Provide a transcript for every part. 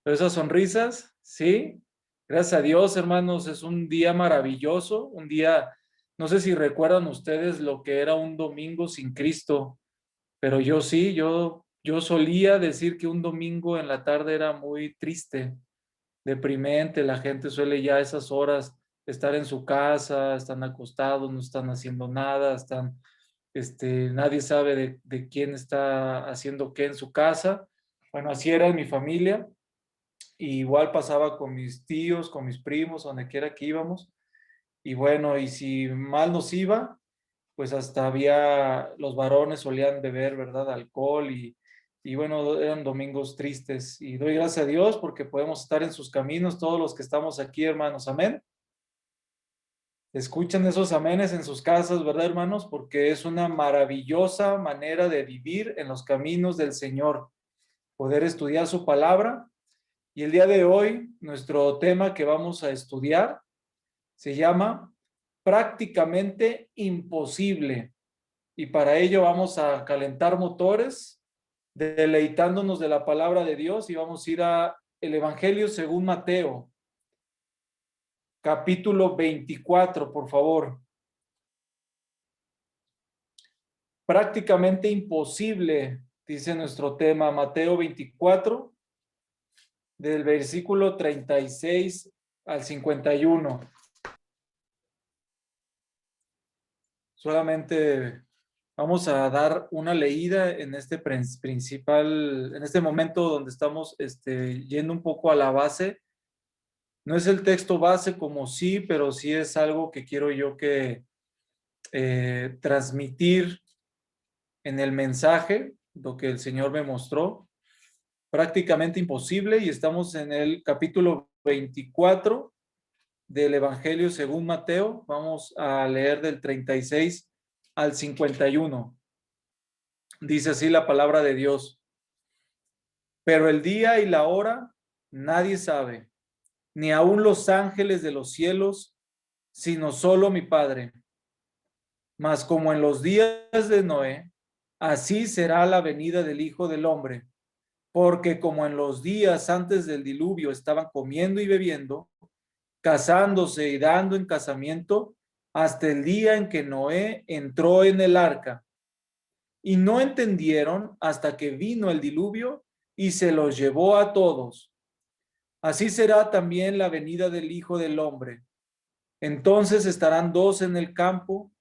Pero esas sonrisas, sí. Gracias a Dios, hermanos, es un día maravilloso, un día, no sé si recuerdan ustedes lo que era un domingo sin Cristo, pero yo sí, yo solía decir que un domingo en la tarde era muy triste, deprimente. La gente suele ya a esas horas estar en su casa, están acostados, no están haciendo nada, nadie sabe de quién está haciendo qué en su casa. Bueno, así era en mi familia. Y igual pasaba con mis tíos, con mis primos, donde quiera que íbamos. Y bueno, y si mal nos iba, pues hasta había, los varones solían beber, ¿verdad? Alcohol y bueno, eran domingos tristes. Y doy gracias a Dios porque podemos estar en sus caminos, todos los que estamos aquí, hermanos. Amén. Escuchen esos amenes en sus casas, ¿verdad, hermanos? Porque es una maravillosa manera de vivir en los caminos del Señor, poder estudiar su palabra. Y el día de hoy, nuestro tema que vamos a estudiar se llama Prácticamente Imposible. Y para ello vamos a calentar motores, deleitándonos de la palabra de Dios, y vamos a ir a el Evangelio según Mateo, capítulo 24, por favor. Prácticamente imposible, dice nuestro tema, Mateo 24, del versículo 36 al 51. Solamente vamos a dar una leída en este principal, en este momento donde estamos yendo un poco a la base. No es el texto base como sí, pero sí es algo que quiero yo que transmitir en el mensaje, lo que el Señor me mostró. Prácticamente imposible, y estamos en el capítulo 24 del Evangelio según Mateo. Vamos a leer del 36 al 51. Dice así la palabra de Dios: pero el día y la hora nadie sabe, ni aun los ángeles de los cielos, sino solo mi Padre. Mas como en los días de Noé, así será la venida del Hijo del Hombre. Porque como en los días antes del diluvio estaban comiendo y bebiendo, casándose y dando en casamiento, hasta el día en que Noé entró en el arca. Y no entendieron hasta que vino el diluvio y se los llevó a todos. Así será también la venida del Hijo del Hombre. Entonces estarán dos en el campo,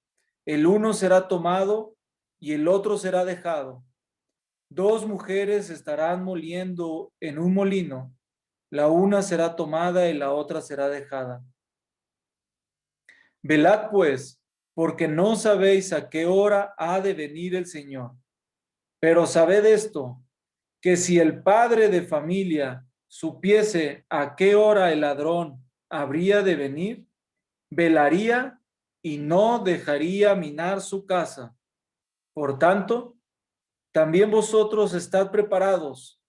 el uno será tomado y el otro será dejado. Dos mujeres estarán moliendo en un molino, la una será tomada y la otra será dejada. Velad pues, porque no sabéis a qué hora ha de venir el Señor. Pero sabed esto, que si el padre de familia supiese a qué hora el ladrón habría de venir, velaría y no dejaría minar su casa. Por tanto, también vosotros estad preparados,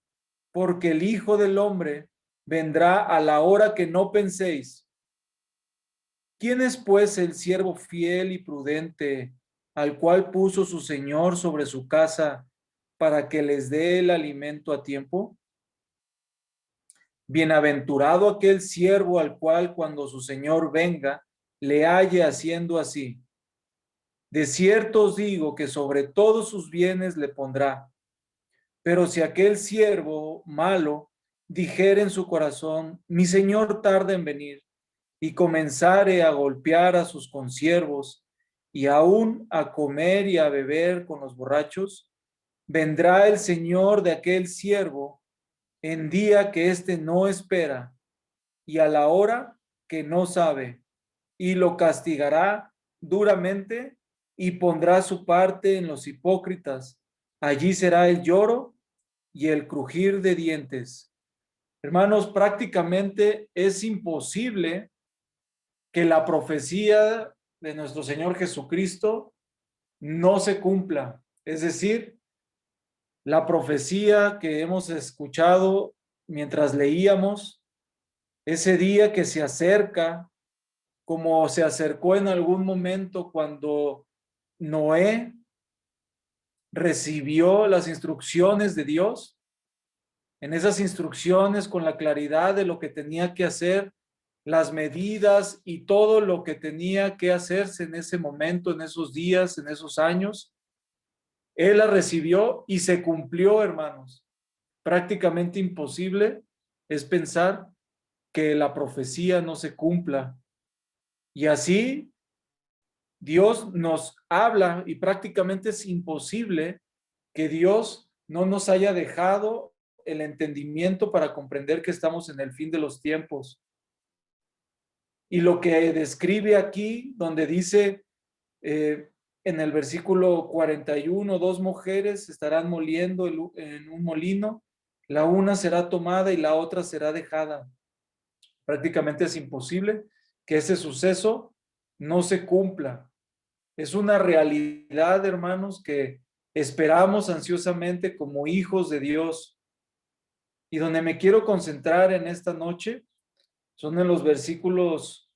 porque el Hijo del Hombre vendrá a la hora que no penséis. ¿Quién es pues el siervo fiel y prudente al cual puso su Señor sobre su casa para que les dé el alimento a tiempo? Bienaventurado aquel siervo al cual cuando su Señor venga le halle haciendo así. De cierto os digo que sobre todos sus bienes le pondrá. Pero si aquel siervo malo dijere en su corazón, mi Señor tarda en venir, y comenzare a golpear a sus consiervos, y aún a comer y a beber con los borrachos, vendrá el Señor de aquel siervo en día que éste no espera, y a la hora que no sabe, y lo castigará duramente, y pondrá su parte en los hipócritas. Allí será el lloro y el crujir de dientes. Hermanos, prácticamente es imposible que la profecía de nuestro Señor Jesucristo no se cumpla. Es decir, la profecía que hemos escuchado mientras leíamos, ese día que se acerca, como se acercó en algún momento cuando Noé recibió las instrucciones de Dios, en esas instrucciones con la claridad de lo que tenía que hacer, las medidas y todo lo que tenía que hacerse en ese momento, en esos días, en esos años. Él la recibió y se cumplió, hermanos. Prácticamente imposible es pensar que la profecía no se cumpla. Y así Dios nos habla y prácticamente es imposible que Dios no nos haya dejado el entendimiento para comprender que estamos en el fin de los tiempos. Y lo que describe aquí, donde dice en el versículo 41, dos mujeres estarán moliendo en un molino, la una será tomada y la otra será dejada. Prácticamente es imposible que ese suceso no se cumpla. Es una realidad, hermanos, que esperamos ansiosamente como hijos de Dios. Y donde me quiero concentrar en esta noche son en los versículos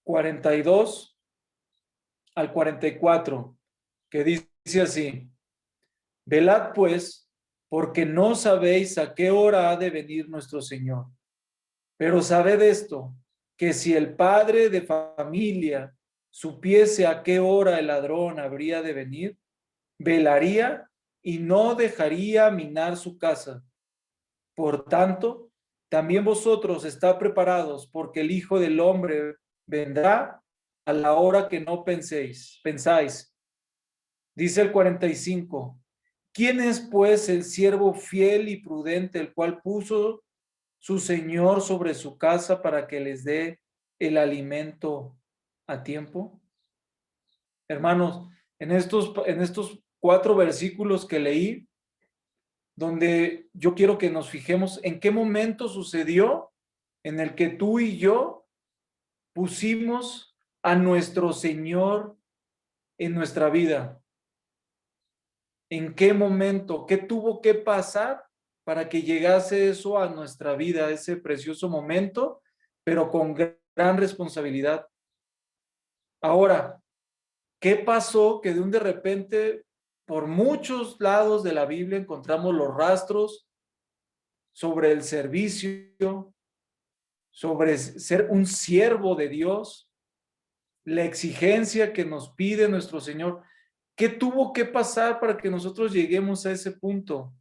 42 al 44, que dice así: velad pues, porque no sabéis a qué hora ha de venir nuestro Señor. Pero sabed esto, que si el padre de familia supiese a qué hora el ladrón habría de venir, velaría y no dejaría minar su casa. Por tanto, también vosotros estad preparados, porque el Hijo del Hombre vendrá a la hora que no pensáis. Dice el 45, ¿quién es pues el siervo fiel y prudente, el cual puso su Señor sobre su casa para que les dé el alimento a tiempo? Hermanos, en estos 4 versículos que leí, donde yo quiero que nos fijemos en qué momento sucedió en el que tú y yo pusimos a nuestro Señor en nuestra vida. ¿En qué momento? ¿Qué tuvo que pasar para que llegase eso a nuestra vida, ese precioso momento, pero con gran responsabilidad? Ahora, ¿qué pasó que de un de repente por muchos lados de la Biblia encontramos los rastros sobre el servicio, sobre ser un siervo de Dios, la exigencia que nos pide nuestro Señor? ¿Qué tuvo que pasar para que nosotros lleguemos a ese punto?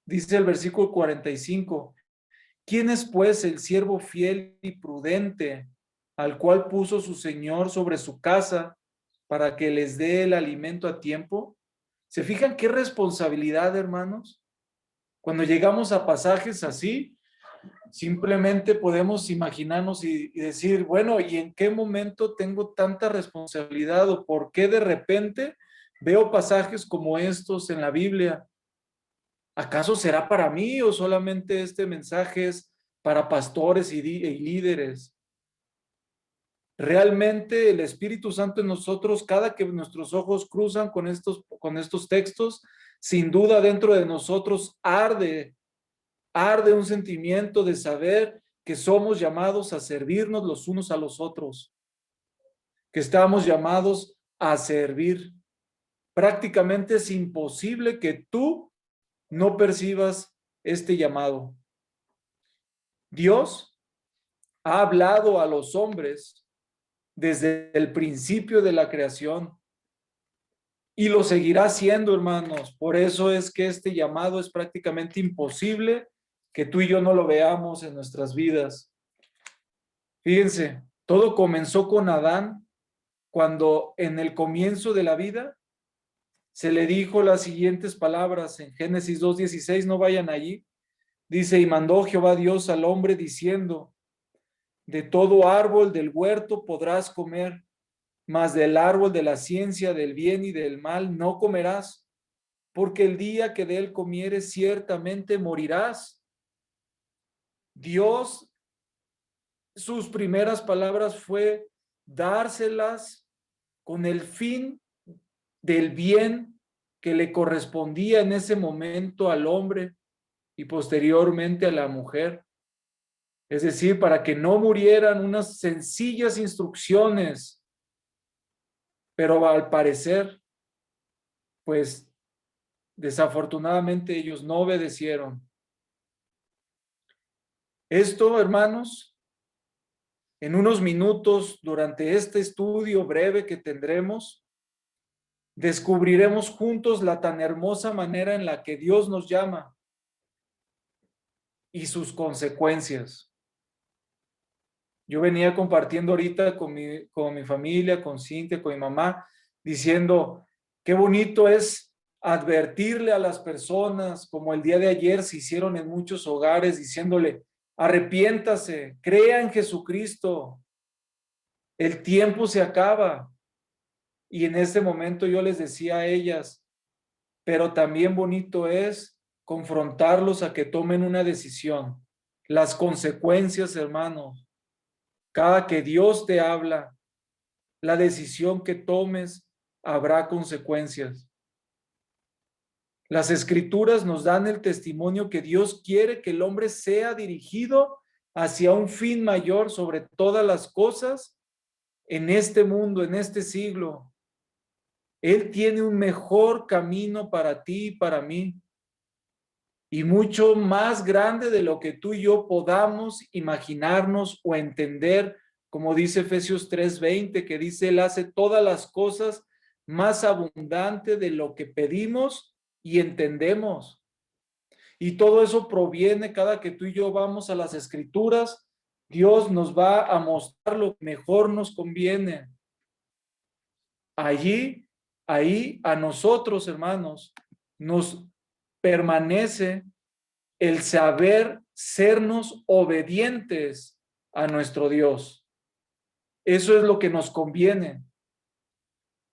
Dice el versículo 45, ¿quién es pues el siervo fiel y prudente al cual puso su Señor sobre su casa para que les dé el alimento a tiempo? ¿Se fijan qué responsabilidad, hermanos? Cuando llegamos a pasajes así, simplemente podemos imaginarnos y decir, bueno, ¿y en qué momento tengo tanta responsabilidad o por qué de repente veo pasajes como estos en la Biblia? ¿Acaso será para mí o solamente este mensaje es para pastores y líderes? Realmente el Espíritu Santo en nosotros, cada que nuestros ojos cruzan con estos textos, sin duda dentro de nosotros arde un sentimiento de saber que somos llamados a servirnos los unos a los otros, que estamos llamados a servir. Prácticamente es imposible que tú no percibas este llamado. Dios ha hablado a los hombres desde el principio de la creación y lo seguirá haciendo, hermanos. Por eso es que este llamado es prácticamente imposible que tú y yo no lo veamos en nuestras vidas. Fíjense, todo comenzó con Adán cuando en el comienzo de la vida se le dijo las siguientes palabras en Génesis 2:16, no vayan allí. Dice, y mandó Jehová Dios al hombre diciendo, de todo árbol del huerto podrás comer, mas del árbol de la ciencia del bien y del mal no comerás, porque el día que de él comieres ciertamente morirás. Dios, sus primeras palabras fue dárselas con el fin del bien que le correspondía en ese momento al hombre y posteriormente a la mujer. Es decir, para que no murieran, unas sencillas instrucciones, pero al parecer, pues Desafortunadamente ellos no obedecieron. Esto, hermanos, en unos minutos durante este estudio breve que tendremos, descubriremos juntos la tan hermosa manera en la que Dios nos llama y sus consecuencias. Yo venía compartiendo ahorita con mi familia, con Cintia, con mi mamá, diciendo qué bonito es advertirle a las personas, como el día de ayer se hicieron en muchos hogares, diciéndole, arrepiéntase, crea en Jesucristo, el tiempo se acaba. Y en ese momento yo les decía a ellas, pero también bonito es confrontarlos a que tomen una decisión. Las consecuencias, hermanos, cada que Dios te habla, la decisión que tomes habrá consecuencias. Las escrituras nos dan el testimonio que Dios quiere que el hombre sea dirigido hacia un fin mayor sobre todas las cosas en este mundo, en este siglo. Él tiene un mejor camino para ti y para mí, y mucho más grande de lo que tú y yo podamos imaginarnos o entender, como dice Efesios 3:20, que dice, Él hace todas las cosas más abundante de lo que pedimos y entendemos. Y todo eso proviene cada que tú y yo vamos a las Escrituras, Dios nos va a mostrar lo que mejor nos conviene. Ahí a nosotros, hermanos, nos permanece el saber sernos obedientes a nuestro Dios. Eso es lo que nos conviene.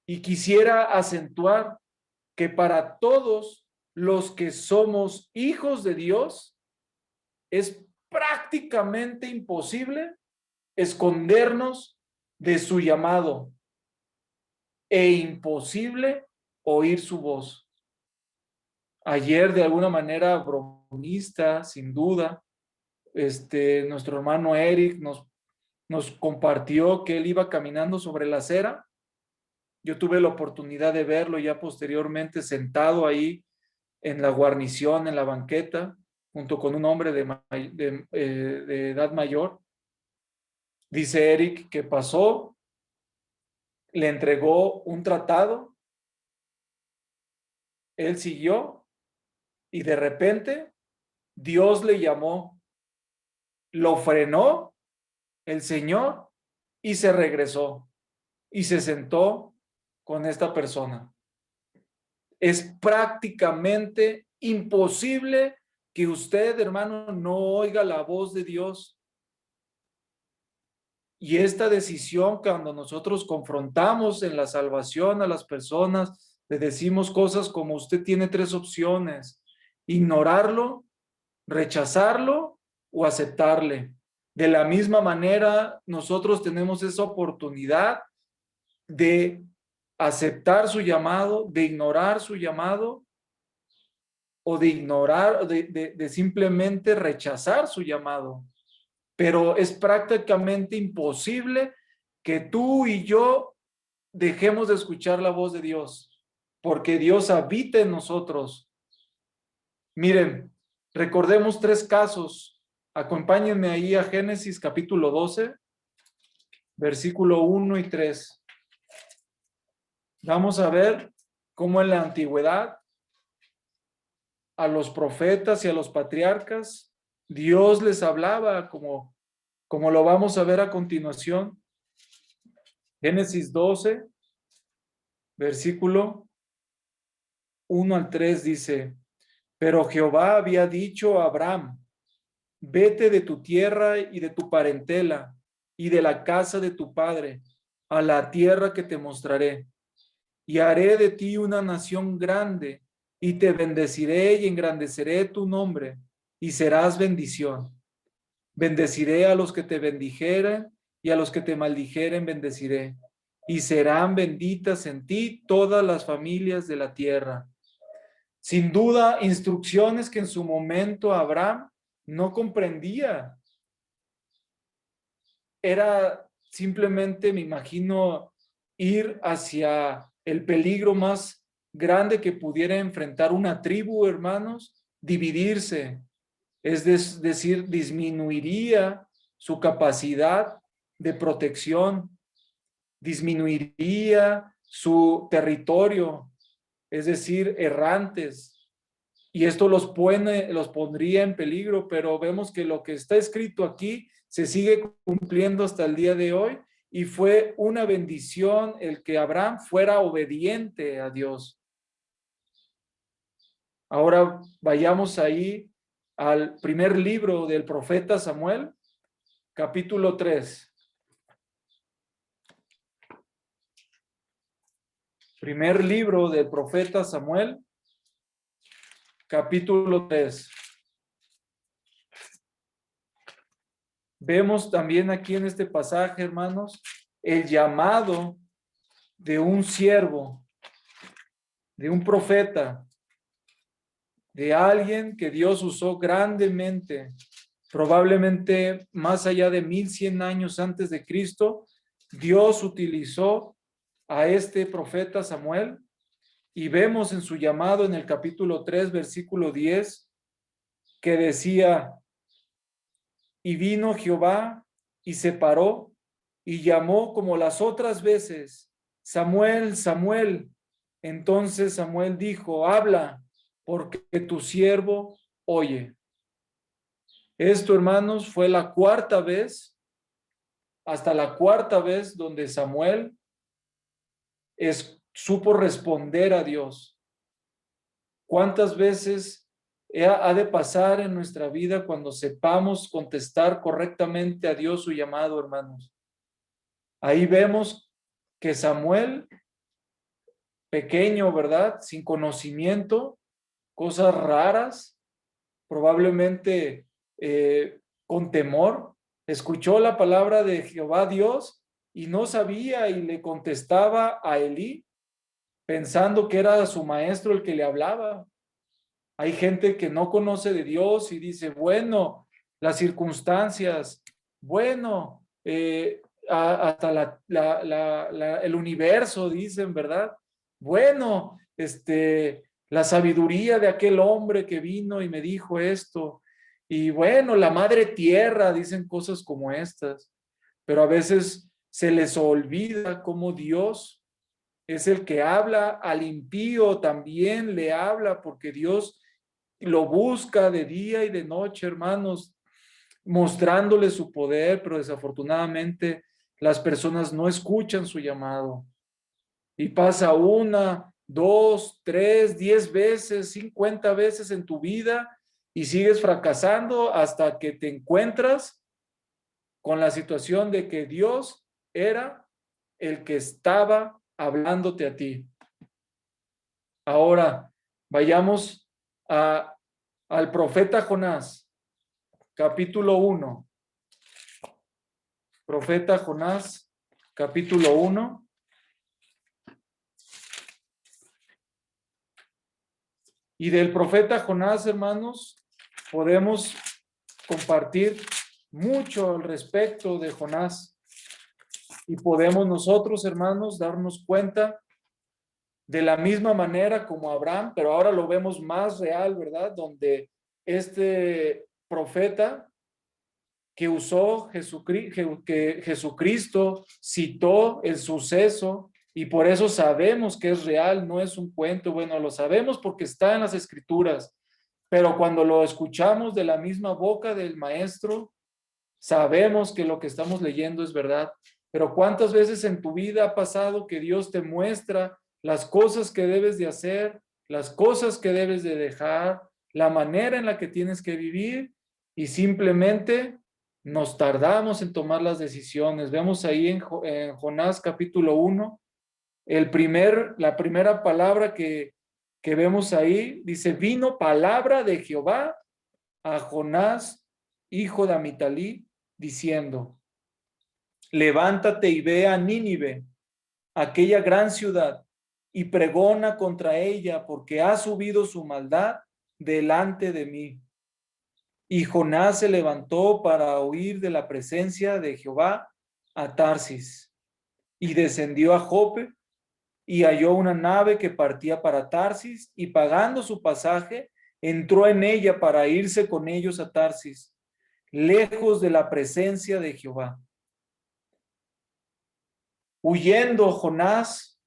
Y quisiera acentuar que para todos los que somos hijos de Dios, es prácticamente imposible escondernos de su llamado e imposible oír su voz. Ayer, de alguna manera bromista, sin duda, nuestro hermano Eric nos compartió que él iba caminando sobre la acera. Yo tuve la oportunidad de verlo ya posteriormente sentado ahí en la guarnición, en la banqueta, junto con un hombre de edad mayor. Dice Eric que pasó, le entregó un tratado, él siguió y de repente Dios le llamó, lo frenó el Señor y se regresó y se sentó con esta persona. Es prácticamente imposible que usted, hermano, no oiga la voz de Dios. Y esta decisión, cuando nosotros confrontamos en la salvación a las personas, le decimos cosas como usted tiene tres opciones: ignorarlo, rechazarlo o aceptarle. De la misma manera, nosotros tenemos esa oportunidad de aceptar su llamado, de ignorar su llamado o de ignorar, de simplemente rechazar su llamado. Pero es prácticamente imposible que tú y yo dejemos de escuchar la voz de Dios, porque Dios habita en nosotros. Miren, recordemos tres casos. Acompáñenme ahí a Génesis capítulo 12, versículo 1 y 3. Vamos a ver cómo en la antigüedad a los profetas y a los patriarcas Dios les hablaba como lo vamos a ver a continuación. Génesis 12, versículo 1 al 3 dice, pero Jehová había dicho a Abraham, vete de tu tierra y de tu parentela y de la casa de tu padre a la tierra que te mostraré, y haré de ti una nación grande, y te bendeciré y engrandeceré tu nombre, y serás bendición. Bendeciré a los que te bendijeren, y a los que te maldijeren bendeciré, y serán benditas en ti todas las familias de la tierra. Sin duda, instrucciones que en su momento Abraham no comprendía. Era simplemente, me imagino, ir hacia el peligro más grande que pudiera enfrentar una tribu, hermanos, dividirse, decir, disminuiría su capacidad de protección, disminuiría su territorio, es decir, errantes, y esto los pondría en peligro, pero vemos que lo que está escrito aquí se sigue cumpliendo hasta el día de hoy, y fue una bendición el que Abraham fuera obediente a Dios. Ahora vayamos ahí al primer libro del profeta Samuel, capítulo 3. Primer libro del profeta Samuel, capítulo 3. Vemos también aquí en este pasaje, hermanos, el llamado de un siervo, de un profeta, de alguien que Dios usó grandemente, probablemente más allá de 1100 años antes de Cristo. Dios utilizó a este profeta Samuel, y vemos en su llamado en el capítulo 3, versículo 10, que decía: y vino Jehová y se paró y llamó como las otras veces: Samuel, Samuel. Entonces Samuel dijo: habla, porque tu siervo oye. Esto, hermanos, fue la cuarta vez, hasta la cuarta vez donde Samuel supo responder a Dios. ¿Cuántas veces ha de pasar en nuestra vida cuando sepamos contestar correctamente a Dios su llamado, hermanos? Ahí vemos que Samuel, pequeño, ¿verdad? Sin conocimiento, cosas raras, probablemente con temor, escuchó la palabra de Jehová Dios y no sabía, y le contestaba a Elí, pensando que era su maestro el que le hablaba. Hay gente que no conoce de Dios y dice: bueno, las circunstancias, bueno, hasta el universo, dicen, ¿verdad? Bueno, la sabiduría de aquel hombre que vino y me dijo esto. Y bueno, la madre tierra, dicen cosas como estas. Pero a veces se les olvida cómo Dios es el que habla al impío, también le habla, porque Dios lo busca de día y de noche, hermanos, mostrándole su poder, pero desafortunadamente las personas no escuchan su llamado. Y pasa 1, 2, 3, 10 veces, 50 veces en tu vida y sigues fracasando hasta que te encuentras con la situación de que Dios era el que estaba hablándote a ti. Ahora, vayamos al profeta Jonás, capítulo 1. Profeta Jonás, capítulo 1. Y del profeta Jonás, hermanos, podemos compartir mucho al respecto de Jonás. Y podemos nosotros, hermanos, darnos cuenta de la misma manera como Abraham, pero ahora lo vemos más real, ¿verdad? Donde este profeta que usó que Jesucristo citó el suceso, y por eso sabemos que es real, no es un cuento. Bueno, lo sabemos porque está en las Escrituras, pero cuando lo escuchamos de la misma boca del Maestro, sabemos que lo que estamos leyendo es verdad. Pero ¿cuántas veces en tu vida ha pasado que Dios te muestra las cosas que debes de hacer, las cosas que debes de dejar, la manera en la que tienes que vivir, y simplemente nos tardamos en tomar las decisiones? Vemos ahí en Jonás capítulo 1, la primera palabra que vemos ahí, dice: vino palabra de Jehová a Jonás, hijo de Amitalí, diciendo: levántate y ve a Nínive, aquella gran ciudad, y pregona contra ella, porque ha subido su maldad delante de mí. Y Jonás se levantó para huir de la presencia de Jehová a Tarsis, y descendió a Jope, y halló una nave que partía para Tarsis, y pagando su pasaje, entró en ella para irse con ellos a Tarsis, lejos de la presencia de Jehová. Huyendo Jonás,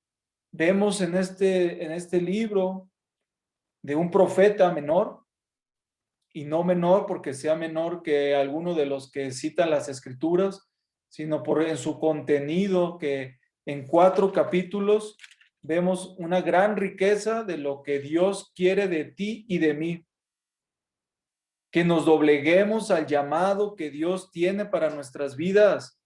vemos en este libro de un profeta menor, y no menor porque sea menor que alguno de los que citan las escrituras, sino por en su contenido, que en 4 capítulos vemos una gran riqueza de lo que Dios quiere de ti y de mí, que nos dobleguemos al llamado que Dios tiene para nuestras vidas.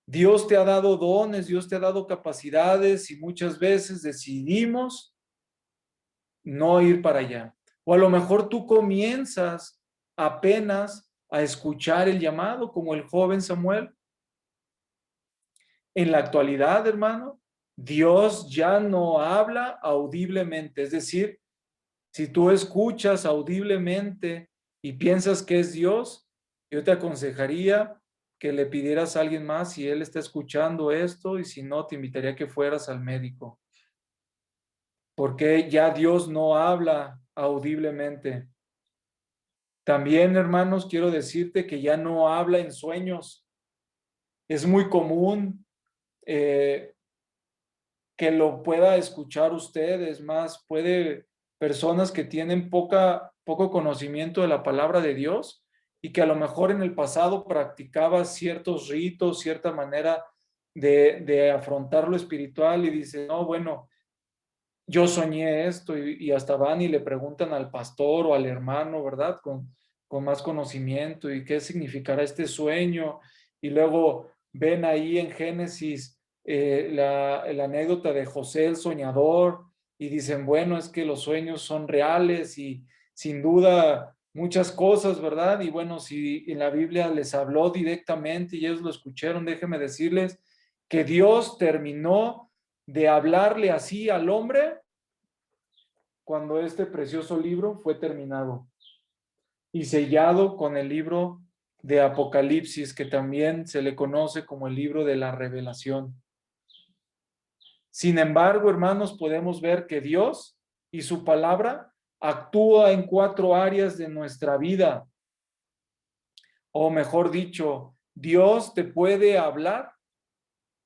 Dios te ha dado dones, Dios te ha dado capacidades, y muchas veces decidimos no ir para allá. O a lo mejor tú comienzas apenas a escuchar el llamado, como el joven Samuel. En la actualidad, hermano, Dios ya no habla audiblemente. Es decir, si tú escuchas audiblemente y piensas que es Dios, yo te aconsejaría que le pidieras a alguien más si él está escuchando esto, y si no, te invitaría a que fueras al médico, porque ya Dios no habla audiblemente. También, hermanos, quiero decirte que ya no habla en sueños. Es muy común que lo pueda escuchar usted. Es más, puede personas que tienen poco conocimiento de la palabra de Dios, y que a lo mejor en el pasado practicaba ciertos ritos, cierta manera de afrontar lo espiritual, y dice, no, bueno, yo soñé esto, y hasta van y le preguntan al pastor o al hermano, ¿verdad? Con más conocimiento, y qué significará este sueño. Y luego ven ahí en Génesis la anécdota de José el soñador, y dicen, bueno, es que los sueños son reales, y sin duda muchas cosas, ¿verdad? Y bueno, si en la Biblia les habló directamente y ellos lo escucharon, déjenme decirles que Dios terminó de hablarle así al hombre cuando este precioso libro fue terminado y sellado con el libro de Apocalipsis, que también se le conoce como el libro de la revelación. Sin embargo, hermanos, podemos ver que Dios y su palabra actúa en 4 áreas de nuestra vida, o mejor dicho, Dios te puede hablar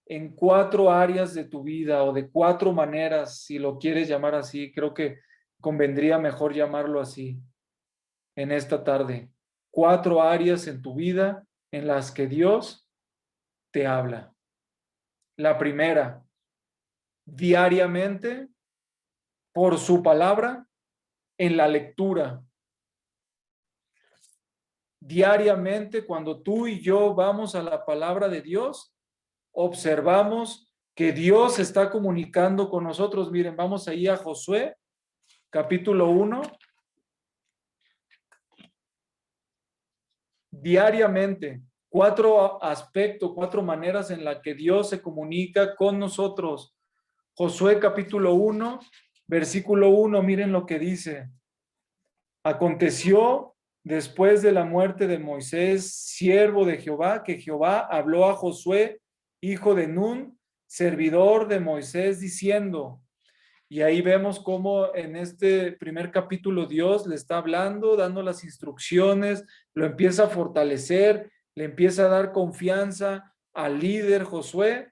en 4 áreas de tu vida, o de 4 maneras, si lo quieres llamar así. Creo que convendría mejor llamarlo así en esta tarde. 4 áreas en tu vida en las que Dios te habla. La primera, diariamente, por su palabra, en la lectura. Diariamente, cuando tú y yo vamos a la palabra de Dios, observamos que Dios está comunicando con nosotros. Miren, vamos ahí a Josué, capítulo 1. Diariamente, 4 aspectos, 4 maneras en las que Dios se comunica con nosotros. Josué capítulo 1, versículo 1, miren lo que dice. Aconteció después de la muerte de Moisés, siervo de Jehová, que Jehová habló a Josué, hijo de Nun, servidor de Moisés, diciendo. Y ahí vemos cómo en este primer capítulo Dios le está hablando, dando las instrucciones, lo empieza a fortalecer, le empieza a dar confianza al líder Josué.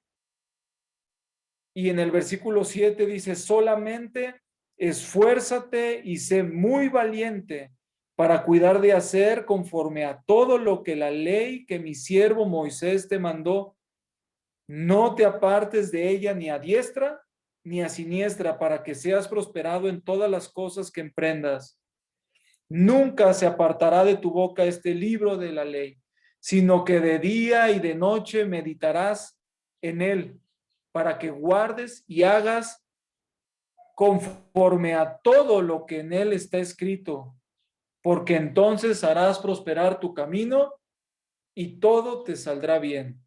Y en el versículo 7 dice, solamente esfuérzate y sé muy valiente para cuidar de hacer conforme a todo lo que la ley que mi siervo Moisés te mandó. No te apartes de ella ni a diestra ni a siniestra, para que seas prosperado en todas las cosas que emprendas. Nunca se apartará de tu boca este libro de la ley, sino que de día y de noche meditarás en él, para que guardes y hagas conforme a todo lo que en él está escrito, porque entonces harás prosperar tu camino y todo te saldrá bien.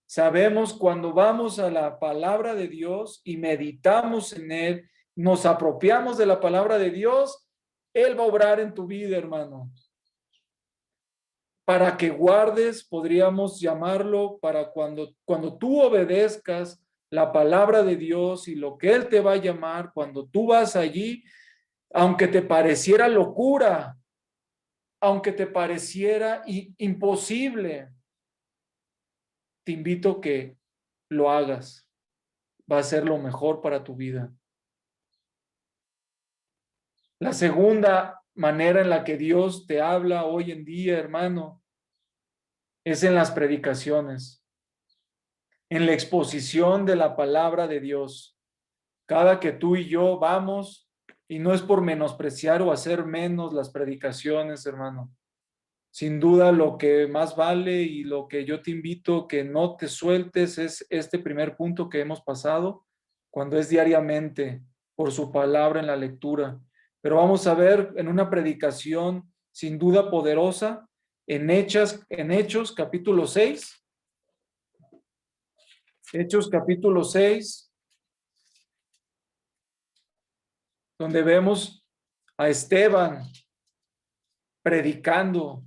Sabemos cuando vamos a la palabra de Dios y meditamos en él, nos apropiamos de la palabra de Dios, él va a obrar en tu vida, hermano. Para que guardes, podríamos llamarlo, para cuando tú obedezcas la palabra de Dios y lo que Él te va a llamar, cuando tú vas allí, aunque te pareciera locura, aunque te pareciera imposible, te invito a que lo hagas. Va a ser lo mejor para tu vida. La segunda manera en la que Dios te habla hoy en día, hermano, es en las predicaciones, en la exposición de la palabra de Dios. Cada que tú y yo vamos, y no es por menospreciar o hacer menos las predicaciones, hermano. Sin duda lo que más vale y lo que yo te invito que no te sueltes es este primer punto que hemos pasado, cuando es diariamente por su palabra en la lectura. Pero vamos a ver en una predicación sin duda poderosa en Hechos capítulo 6. Hechos capítulo 6, donde vemos a Esteban predicando,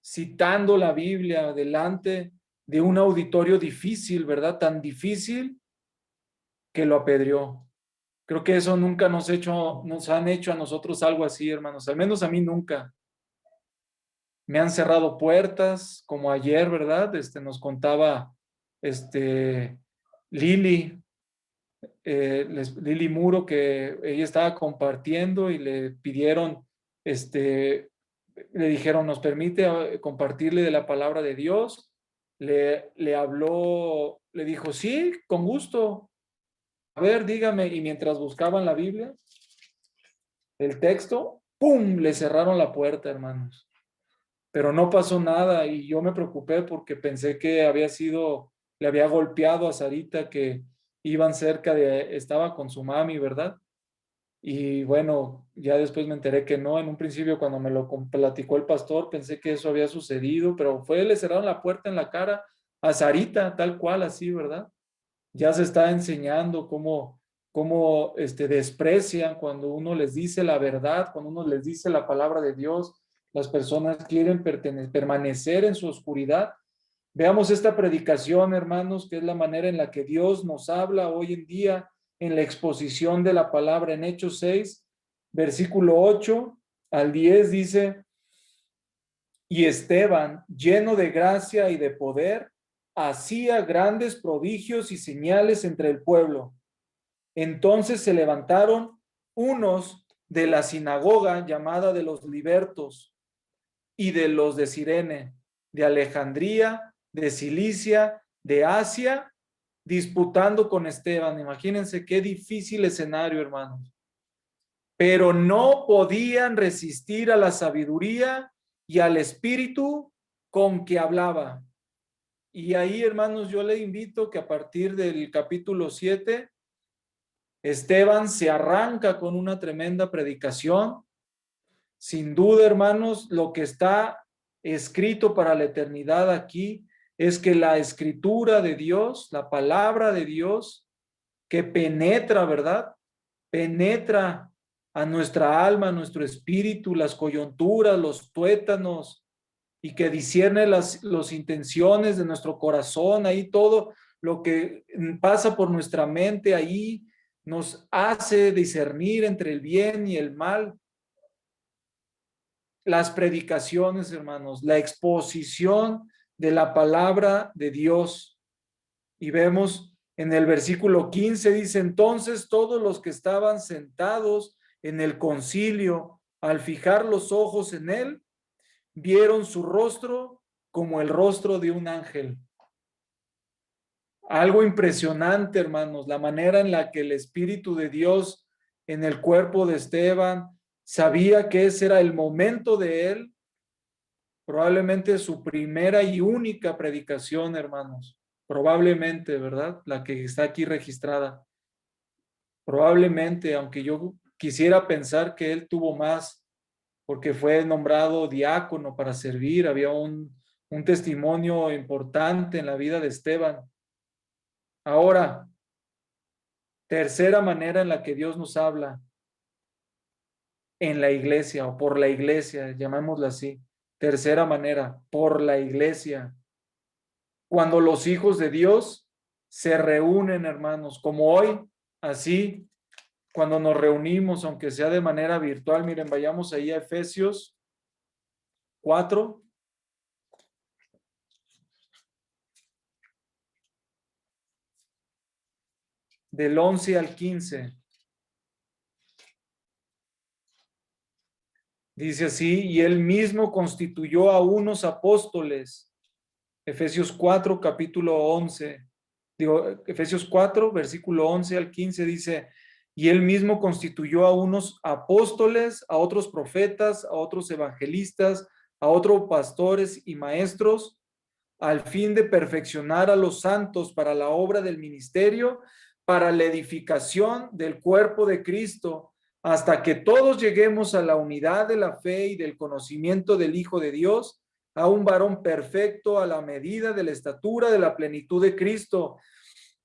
citando la Biblia delante de un auditorio difícil, ¿verdad? Tan difícil que lo apedreó. Creo que eso nunca nos han hecho a nosotros algo así, hermanos. Al menos a mí nunca. Me han cerrado puertas, como ayer, ¿verdad? Nos contaba Lili, Lili Muro, que ella estaba compartiendo y le pidieron, le dijeron, ¿nos permite compartirle de la palabra de Dios? Le habló, le dijo, sí, con gusto. A ver, dígame. Y mientras buscaban la Biblia, el texto, ¡pum!, le cerraron la puerta, hermanos. Pero no pasó nada y yo me preocupé porque pensé que le había golpeado a Sarita, que iban estaba con su mami, ¿verdad? Y bueno, ya después me enteré que no. En un principio, cuando me lo platicó el pastor, pensé que eso había sucedido, pero le cerraron la puerta en la cara a Sarita, tal cual, así, ¿verdad? Ya se está enseñando cómo desprecian cuando uno les dice la verdad, cuando uno les dice la palabra de Dios. Las personas quieren permanecer en su oscuridad. Veamos esta predicación, hermanos, que es la manera en la que Dios nos habla hoy en día en la exposición de la palabra en Hechos 6, versículo 8 al 10 dice: y Esteban, lleno de gracia y de poder, hacía grandes prodigios y señales entre el pueblo. Entonces se levantaron unos de la sinagoga llamada de los libertos y de los de Cirene, de Alejandría, de Cilicia, de Asia, disputando con Esteban. Imagínense qué difícil escenario, hermanos. Pero no podían resistir a la sabiduría y al espíritu con que hablaba. Y ahí, hermanos, yo le invito que a partir del capítulo 7, Esteban se arranca con una tremenda predicación. Sin duda, hermanos, lo que está escrito para la eternidad aquí es que la escritura de Dios, la palabra de Dios, que penetra, ¿verdad? Penetra a nuestra alma, a nuestro espíritu, las coyunturas, los tuétanos, y que discierne las intenciones de nuestro corazón, ahí todo lo que pasa por nuestra mente, ahí nos hace discernir entre el bien y el mal. Las predicaciones, hermanos, la exposición de la palabra de Dios. Y vemos en el versículo 15, dice: entonces todos los que estaban sentados en el concilio, al fijar los ojos en él, vieron su rostro como el rostro de un ángel. Algo impresionante, hermanos, la manera en la que el Espíritu de Dios en el cuerpo de Esteban sabía que ese era el momento de él, probablemente su primera y única predicación, hermanos. Probablemente, ¿verdad? La que está aquí registrada. Probablemente, aunque yo quisiera pensar que él tuvo más, porque fue nombrado diácono para servir, había un testimonio importante en la vida de Esteban. Ahora, tercera manera en la que Dios nos habla en la iglesia o por la iglesia, llamémosla así. Tercera manera, por la iglesia. Cuando los hijos de Dios se reúnen, hermanos, como hoy, así, cuando nos reunimos, aunque sea de manera virtual. Miren, vayamos ahí a Efesios 4. Del 11 al 15. Dice así: y él mismo constituyó a unos apóstoles. Efesios 4, capítulo 11. Digo, Efesios 4, versículo 11 al 15 dice: y él mismo constituyó a unos apóstoles, a otros profetas, a otros evangelistas, a otros pastores y maestros, al fin de perfeccionar a los santos para la obra del ministerio, para la edificación del cuerpo de Cristo, hasta que todos lleguemos a la unidad de la fe y del conocimiento del Hijo de Dios, a un varón perfecto a la medida de la estatura de la plenitud de Cristo,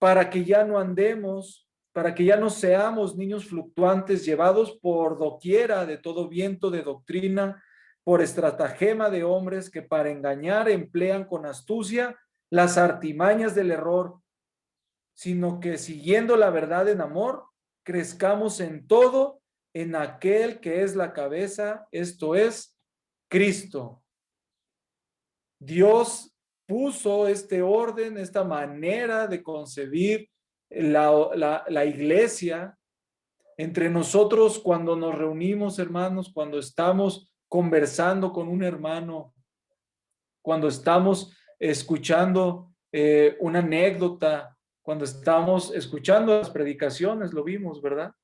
para que ya no andemos, para que ya no seamos niños fluctuantes llevados por doquiera de todo viento de doctrina, por estratagema de hombres que para engañar emplean con astucia las artimañas del error, sino que siguiendo la verdad en amor, crezcamos en todo en aquel que es la cabeza, esto es Cristo. Dios puso este orden, esta manera de concebir la iglesia entre nosotros cuando nos reunimos, hermanos, cuando estamos conversando con un hermano, cuando estamos escuchando una anécdota, cuando estamos escuchando las predicaciones, lo vimos, ¿verdad?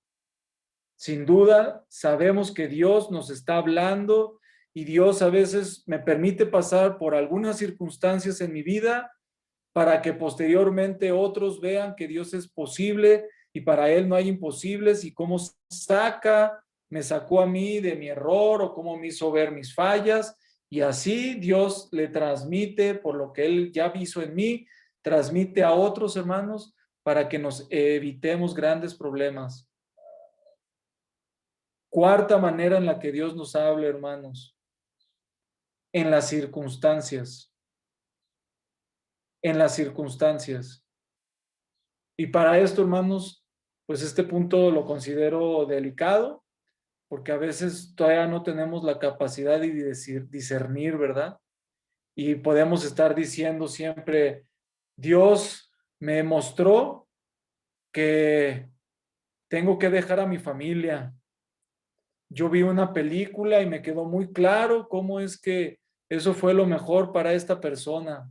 Sin duda, sabemos que Dios nos está hablando y Dios a veces me permite pasar por algunas circunstancias en mi vida para que posteriormente otros vean que Dios es posible y para Él no hay imposibles, y cómo me sacó a mí de mi error o cómo me hizo ver mis fallas, y así Dios le transmite por lo que Él ya hizo en mí, transmite a otros hermanos para que nos evitemos grandes problemas. Cuarta manera en la que Dios nos habla, hermanos, en las circunstancias. En las circunstancias. Y para esto, hermanos, pues este punto lo considero delicado, porque a veces todavía no tenemos la capacidad de discernir, ¿verdad? Y podemos estar diciendo siempre: Dios me mostró que tengo que dejar a mi familia. Yo vi una película y me quedó muy claro cómo es que eso fue lo mejor para esta persona.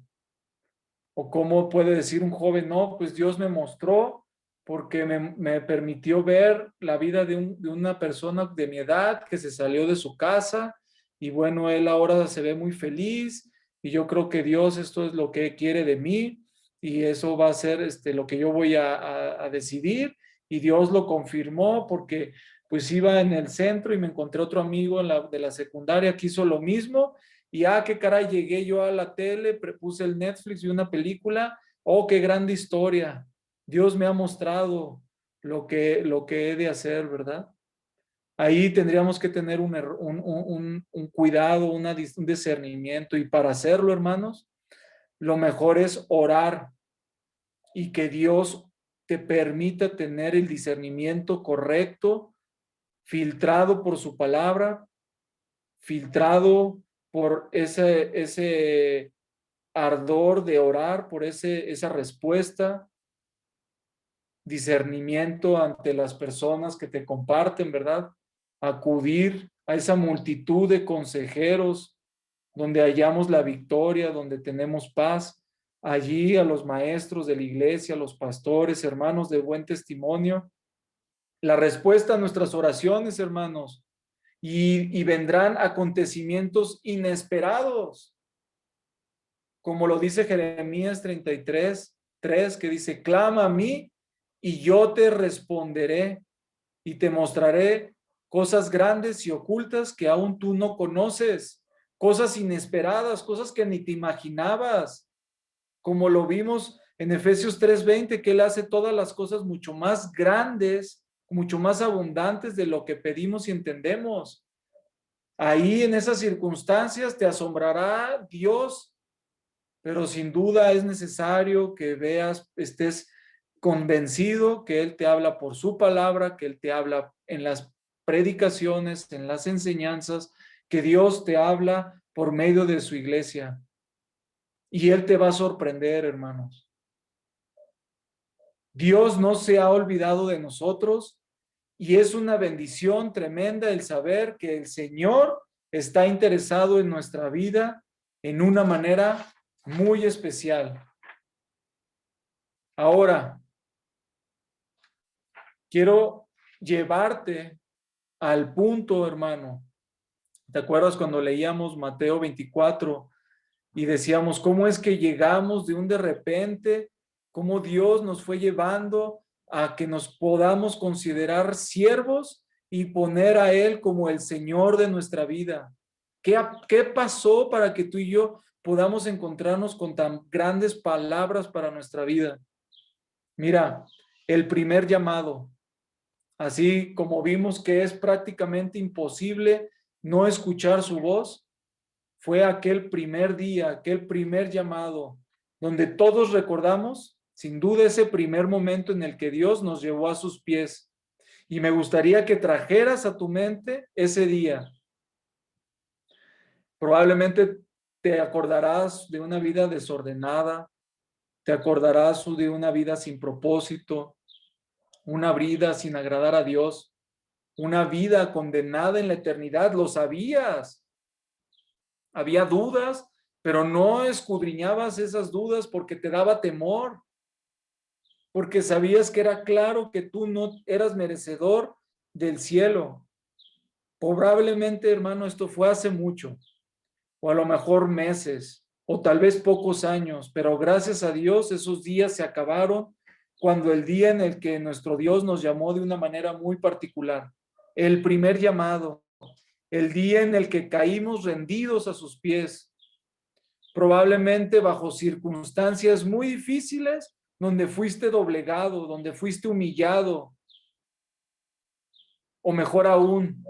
O cómo puede decir un joven: no, pues Dios me mostró porque me permitió ver la vida de una persona de mi edad que se salió de su casa y bueno, él ahora se ve muy feliz y yo creo que Dios esto es lo que quiere de mí y eso va a ser lo que yo voy a decidir, y Dios lo confirmó porque pues iba en el centro y me encontré otro amigo de la secundaria que hizo lo mismo. Y qué caray, llegué yo a la tele, puse el Netflix y una película. Oh, qué grande historia. Dios me ha mostrado lo que he de hacer, ¿verdad? Ahí tendríamos que tener un cuidado, un discernimiento. Y para hacerlo, hermanos, lo mejor es orar y que Dios te permita tener el discernimiento correcto, filtrado por su palabra, filtrado por ese ardor de orar, por esa respuesta, discernimiento ante las personas que te comparten, ¿verdad? Acudir a esa multitud de consejeros donde hallamos la victoria, donde tenemos paz. Allí a los maestros de la iglesia, a los pastores, hermanos de buen testimonio. La respuesta a nuestras oraciones, hermanos, y vendrán acontecimientos inesperados, como lo dice Jeremías 33:3, que dice: clama a mí y yo te responderé y te mostraré cosas grandes y ocultas que aún tú no conoces, cosas inesperadas, cosas que ni te imaginabas, como lo vimos en Efesios 3:20, que Él hace todas las cosas mucho más grandes, mucho más abundantes de lo que pedimos y entendemos. Ahí en esas circunstancias te asombrará Dios pero sin duda es necesario que veas, estés convencido que Él te habla por su palabra, que Él te habla en las predicaciones, en las enseñanzas, que Dios te habla por medio de su iglesia. Y Él te va a sorprender, hermanos. Dios no se ha olvidado de nosotros y es una bendición tremenda el saber que el Señor está interesado en nuestra vida en una manera muy especial. Ahora, quiero llevarte al punto, hermano. ¿Te acuerdas cuando leíamos Mateo 24 y decíamos cómo es que llegamos de un de repente, cómo Dios nos fue llevando a que nos podamos considerar siervos y poner a Él como el Señor de nuestra vida? ¿Qué pasó para que tú y yo podamos encontrarnos con tan grandes palabras para nuestra vida? Mira, el primer llamado, así como vimos que es prácticamente imposible no escuchar su voz, fue aquel primer día, aquel primer llamado, donde todos recordamos, sin duda, ese primer momento en el que Dios nos llevó a sus pies. Y me gustaría que trajeras a tu mente ese día. Probablemente te acordarás de una vida desordenada, te acordarás de una vida sin propósito, una vida sin agradar a Dios, una vida condenada en la eternidad. Lo sabías. Había dudas, pero no escudriñabas esas dudas porque te daba temor, porque sabías que era claro que tú no eras merecedor del cielo. Probablemente, hermano, esto fue hace mucho, o a lo mejor meses, o tal vez pocos años, pero gracias a Dios esos días se acabaron cuando el día en el que nuestro Dios nos llamó de una manera muy particular, el primer llamado, el día en el que caímos rendidos a sus pies, probablemente bajo circunstancias muy difíciles, donde fuiste doblegado, donde fuiste humillado, o mejor aún,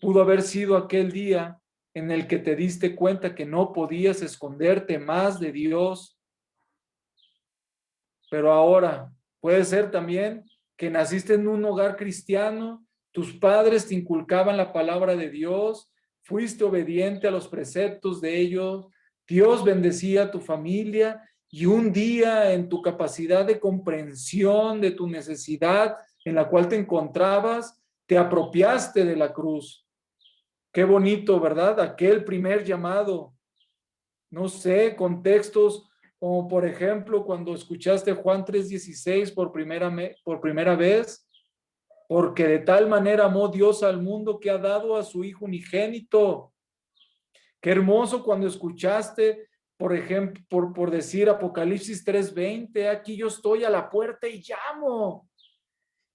pudo haber sido aquel día en el que te diste cuenta que no podías esconderte más de Dios. Pero ahora puede ser también que naciste en un hogar cristiano, tus padres te inculcaban la palabra de Dios, fuiste obediente a los preceptos de ellos, Dios bendecía a tu familia y un día en tu capacidad de comprensión de tu necesidad en la cual te encontrabas, te apropiaste de la cruz. Qué bonito, ¿verdad? Aquel primer llamado. No sé, contextos como por ejemplo cuando escuchaste Juan 3:16 por primera vez, porque de tal manera amó Dios al mundo que ha dado a su Hijo unigénito. Qué hermoso cuando escuchaste, por ejemplo, por decir Apocalipsis 3:20, aquí yo estoy a la puerta y llamo.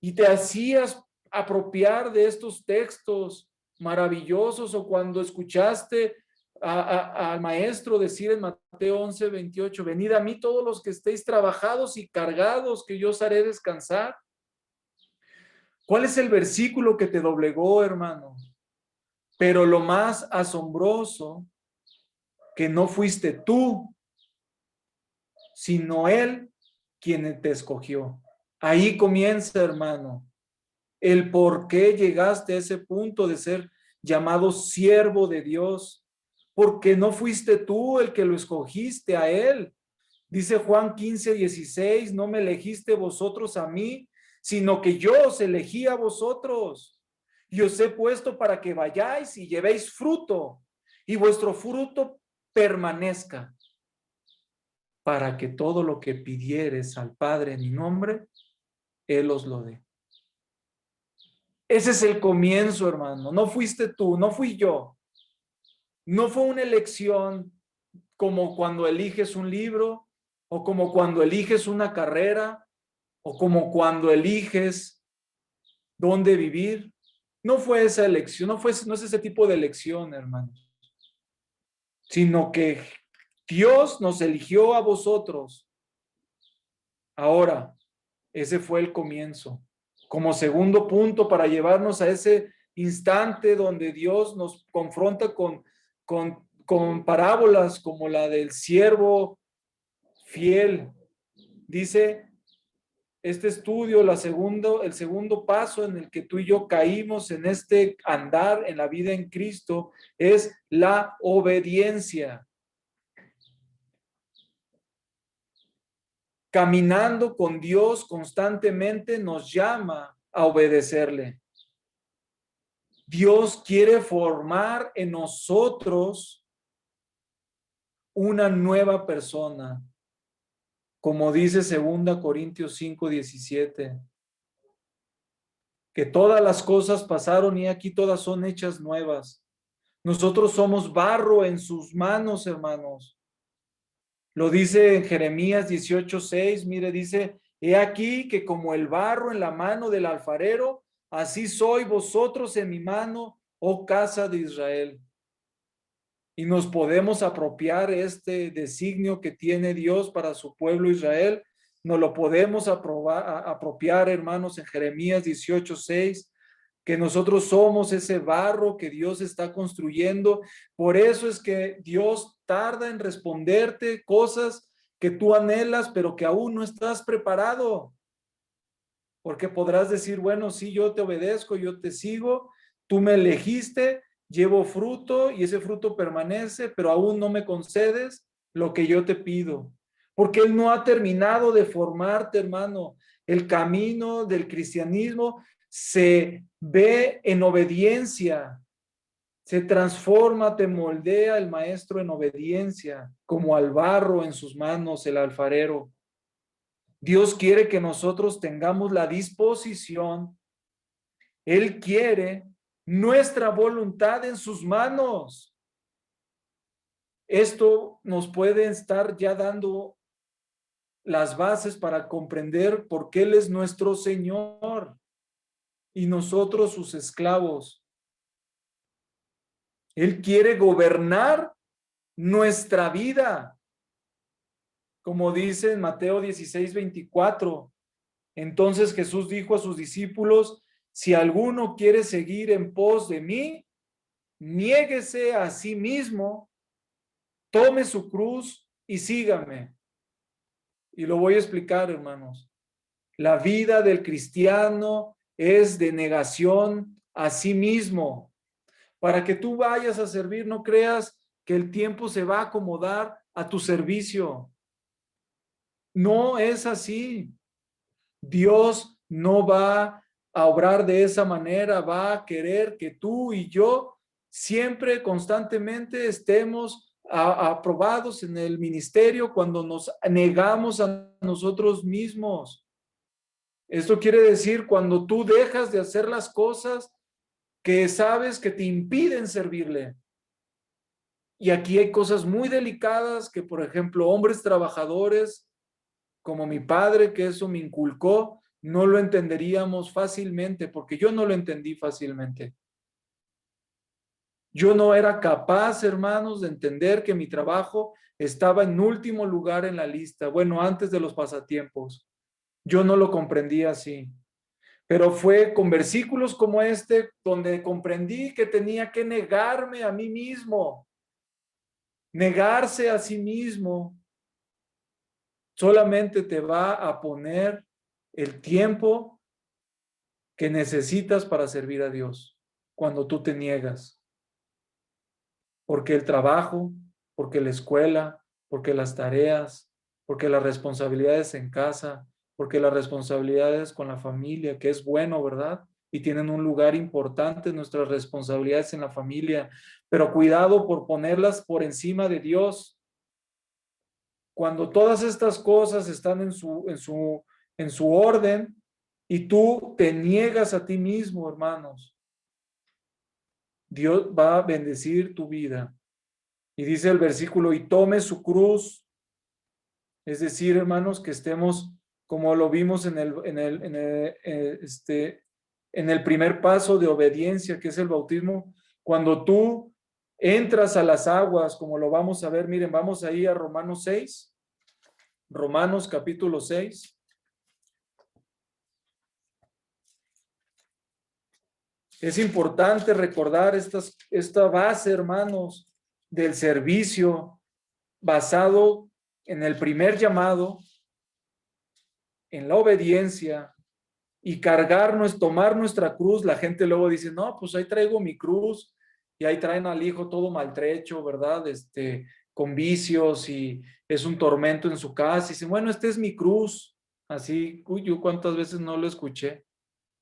Y te hacías apropiar de estos textos maravillosos, o cuando escuchaste al maestro decir en Mateo 11:28, venid a mí todos los que estéis trabajados y cargados, que yo os haré descansar. ¿Cuál es el versículo que te doblegó, hermano? Pero lo más asombroso, que no fuiste tú, sino Él quien te escogió. Ahí comienza, hermano, el por qué llegaste a ese punto de ser llamado siervo de Dios, porque no fuiste tú el que lo escogiste a Él. Dice Juan 15:16, no me elegiste vosotros a mí, sino que yo os elegí a vosotros y os he puesto para que vayáis y llevéis fruto y vuestro fruto permanezca, para que todo lo que pidieres al Padre en mi nombre, Él os lo dé. Ese es el comienzo, hermano. No fuiste tú, no fui yo. No fue una elección como cuando eliges un libro, o como cuando eliges una carrera, o como cuando eliges dónde vivir. No fue esa elección, no es ese tipo de elección, hermanos, sino que Dios nos eligió a vosotros. Ahora, ese fue el comienzo. Como segundo punto, para llevarnos a ese instante donde Dios nos confronta con parábolas como la del siervo fiel. Dice este estudio, el segundo paso en el que tú y yo caímos en este andar en la vida en Cristo es la obediencia. Caminando con Dios constantemente nos llama a obedecerle. Dios quiere formar en nosotros una nueva persona, como dice 2 Corintios 5:17, que todas las cosas pasaron y aquí todas son hechas nuevas. Nosotros somos barro en sus manos, hermanos. Lo dice en Jeremías 18:6, mire, dice, he aquí que como el barro en la mano del alfarero, así soy vosotros en mi mano, oh casa de Israel. Y nos podemos apropiar este designio que tiene Dios para su pueblo Israel. Nos lo podemos apropiar, hermanos, en Jeremías 18:6, que nosotros somos ese barro que Dios está construyendo. Por eso es que Dios tarda en responderte cosas que tú anhelas, pero que aún no estás preparado. Porque podrás decir, bueno, sí, yo te obedezco, yo te sigo, tú me elegiste, llevo fruto y ese fruto permanece, pero aún no me concedes lo que yo te pido. Porque Él no ha terminado de formarte, hermano. El camino del cristianismo se ve en obediencia, se transforma, te moldea el maestro en obediencia, como al barro en sus manos el alfarero. Dios quiere que nosotros tengamos la disposición. Él quiere nuestra voluntad en sus manos. Esto nos puede estar ya dando las bases para comprender por qué Él es nuestro Señor y nosotros sus esclavos. Él quiere gobernar nuestra vida, como dice en Mateo 16:24. Entonces Jesús dijo a sus discípulos, si alguno quiere seguir en pos de mí, niéguese a sí mismo, tome su cruz y sígame. Y lo voy a explicar, hermanos. La vida del cristiano es de negación a sí mismo. Para que tú vayas a servir, no creas que el tiempo se va a acomodar a tu servicio. No es así. Dios no va a obrar de esa manera, va a querer que tú y yo siempre, constantemente estemos aprobados en el ministerio cuando nos negamos a nosotros mismos. Esto quiere decir cuando tú dejas de hacer las cosas que sabes que te impiden servirle. Y aquí hay cosas muy delicadas que, por ejemplo, hombres trabajadores como mi padre, que eso me inculcó, no lo entenderíamos fácilmente, porque yo no lo entendí fácilmente. Yo no era capaz, hermanos, de entender que mi trabajo estaba en último lugar en la lista, bueno, antes de los pasatiempos. Yo no lo comprendía así. Pero fue con versículos como este donde comprendí que tenía que negarme a mí mismo. Negarse a sí mismo solamente te va a poner el tiempo que necesitas para servir a Dios cuando tú te niegas. Porque el trabajo, porque la escuela, porque las tareas, porque las responsabilidades en casa, porque las responsabilidades con la familia, que es bueno, ¿verdad? Y tienen un lugar importante nuestras responsabilidades en la familia, pero cuidado por ponerlas por encima de Dios. Cuando todas estas cosas están en su orden y tú te niegas a ti mismo, hermanos, Dios va a bendecir tu vida. Y dice el versículo, y tome su cruz. Es decir, hermanos, que estemos como lo vimos en el primer paso de obediencia, que es el bautismo. Cuando tú entras a las aguas, como lo vamos a ver, miren, vamos ahí a Romanos 6, Romanos capítulo 6. Es importante recordar esta base, hermanos, del servicio basado en el primer llamado, en la obediencia y tomar nuestra cruz. La gente luego dice, no, pues ahí traigo mi cruz, y ahí traen al hijo todo maltrecho, ¿verdad? Con vicios, y es un tormento en su casa. Y dicen, bueno, esta es mi cruz. Así, uy, yo cuántas veces no lo escuché.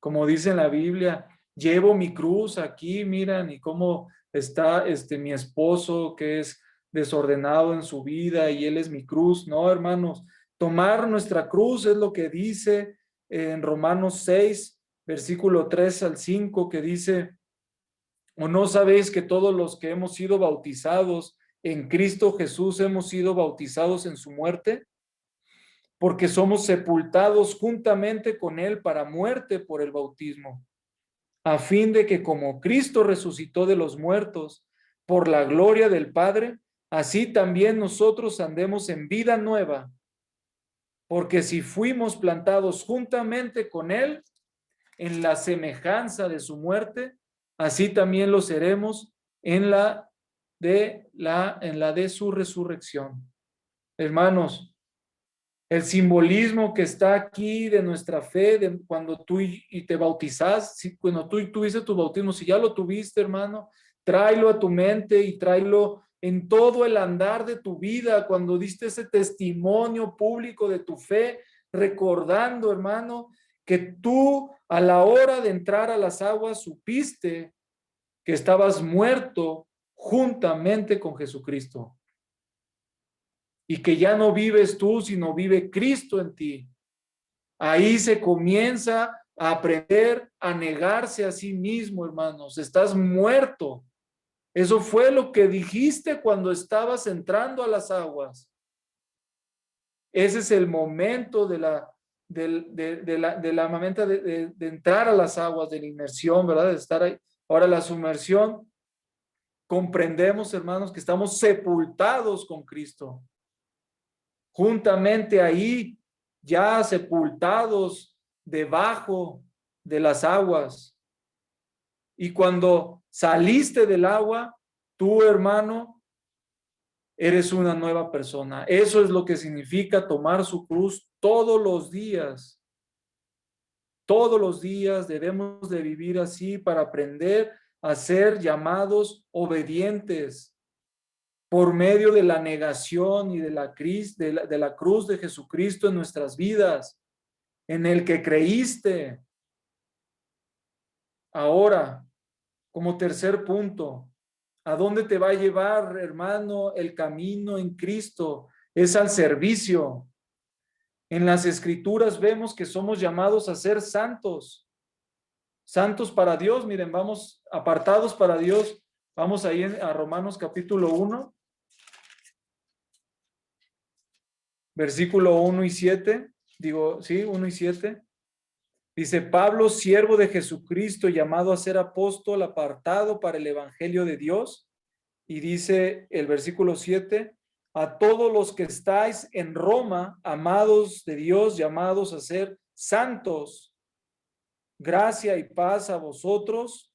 Como dice en la Biblia, llevo mi cruz aquí, miran, y cómo está mi esposo que es desordenado en su vida y él es mi cruz. No, hermanos, tomar nuestra cruz es lo que dice en Romanos 6, versículo 3 al 5, que dice, ¿o no sabéis que todos los que hemos sido bautizados en Cristo Jesús hemos sido bautizados en su muerte? Porque somos sepultados juntamente con él para muerte por el bautismo, a fin de que como Cristo resucitó de los muertos por la gloria del Padre, así también nosotros andemos en vida nueva. Porque si fuimos plantados juntamente con él en la semejanza de su muerte, así también lo seremos en la de su resurrección. Hermanos, el simbolismo que está aquí de nuestra fe, de cuando tú te bautizas, cuando tú tuviste tu bautismo, si ya lo tuviste, hermano, tráelo a tu mente y tráelo en todo el andar de tu vida, cuando diste ese testimonio público de tu fe, recordando, hermano, que tú a la hora de entrar a las aguas supiste que estabas muerto juntamente con Jesucristo y que ya no vives tú, sino vive Cristo en ti. Ahí se comienza a aprender a negarse a sí mismo, hermanos. Estás muerto. Eso fue lo que dijiste cuando estabas entrando a las aguas. Ese es el momento de la momento de entrar a las aguas, de la inmersión, ¿verdad? De estar ahí. Ahora la sumersión, comprendemos, hermanos, que estamos sepultados con Cristo. Juntamente ahí, ya sepultados debajo de las aguas. Y cuando saliste del agua, tú, hermano, eres una nueva persona. Eso es lo que significa tomar su cruz todos los días. Todos los días debemos de vivir así para aprender a ser llamados obedientes por medio de la negación y de la cruz de Jesucristo en nuestras vidas, en el que creíste. Ahora, como tercer punto, ¿a dónde te va a llevar, hermano, el camino en Cristo? Es al servicio. En las Escrituras vemos que somos llamados a ser santos, santos para Dios. Miren, vamos apartados para Dios. Vamos ahí a Romanos capítulo 1, versículo 1 y 7. Digo, sí, 1 y 7. Dice, Pablo, siervo de Jesucristo, llamado a ser apóstol, apartado para el evangelio de Dios. Y dice el versículo 7, a todos los que estáis en Roma, amados de Dios, llamados a ser santos, gracia y paz a vosotros,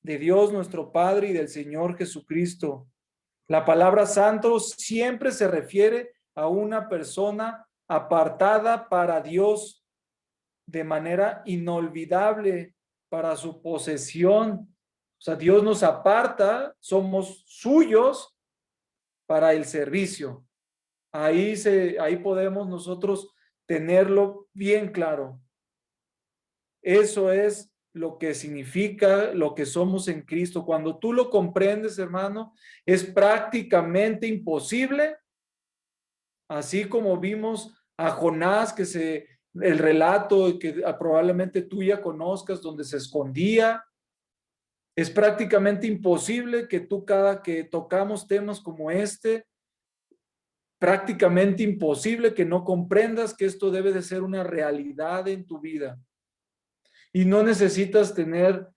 de Dios nuestro Padre y del Señor Jesucristo. La palabra santo siempre se refiere a una persona apartada para Dios de manera inolvidable para su posesión. O sea, Dios nos aparta, somos suyos para el servicio. Ahí podemos nosotros tenerlo bien claro. Eso es lo que significa lo que somos en Cristo. Cuando tú lo comprendes, hermano, es prácticamente imposible, así como vimos a Jonás, el relato que probablemente tú ya conozcas, donde se escondía. Es prácticamente imposible que tú, cada que tocamos temas como este, prácticamente imposible que no comprendas que esto debe de ser una realidad en tu vida. Y no necesitas tener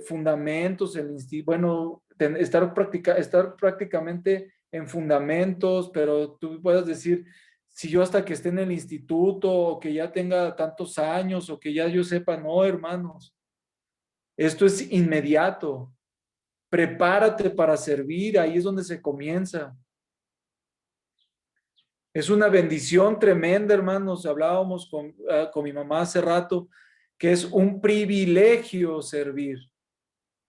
fundamentos, estar prácticamente en fundamentos, pero tú puedes decir, si yo hasta que esté en el instituto, o que ya tenga tantos años, o que ya yo sepa, no, hermanos, esto es inmediato. Prepárate para servir, ahí es donde se comienza. Es una bendición tremenda, hermanos. Hablábamos con mi mamá hace rato, que es un privilegio servir.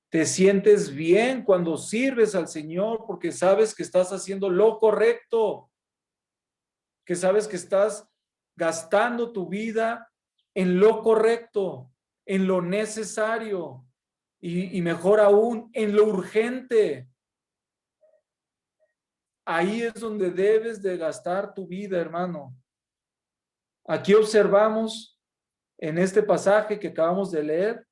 Te sientes bien cuando sirves al Señor porque sabes que estás haciendo lo correcto, que sabes que estás gastando tu vida en lo correcto, en lo necesario y mejor aún, en lo urgente. Ahí es donde debes de gastar tu vida, hermano. Aquí observamos en este pasaje que acabamos de leer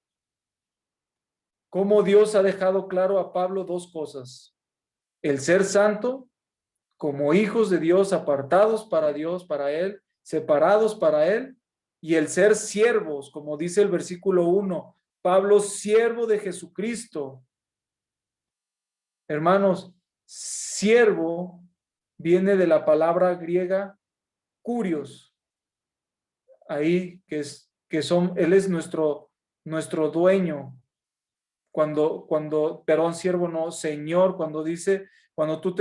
cómo Dios ha dejado claro a Pablo dos cosas: el ser santo como hijos de Dios, apartados para Dios, para Él, separados para Él, y el ser siervos, como dice el versículo 1, Pablo, siervo de Jesucristo. Hermanos, siervo viene de la palabra griega kurios, ahí él es nuestro dueño. Perdón, siervo no, Señor, cuando tú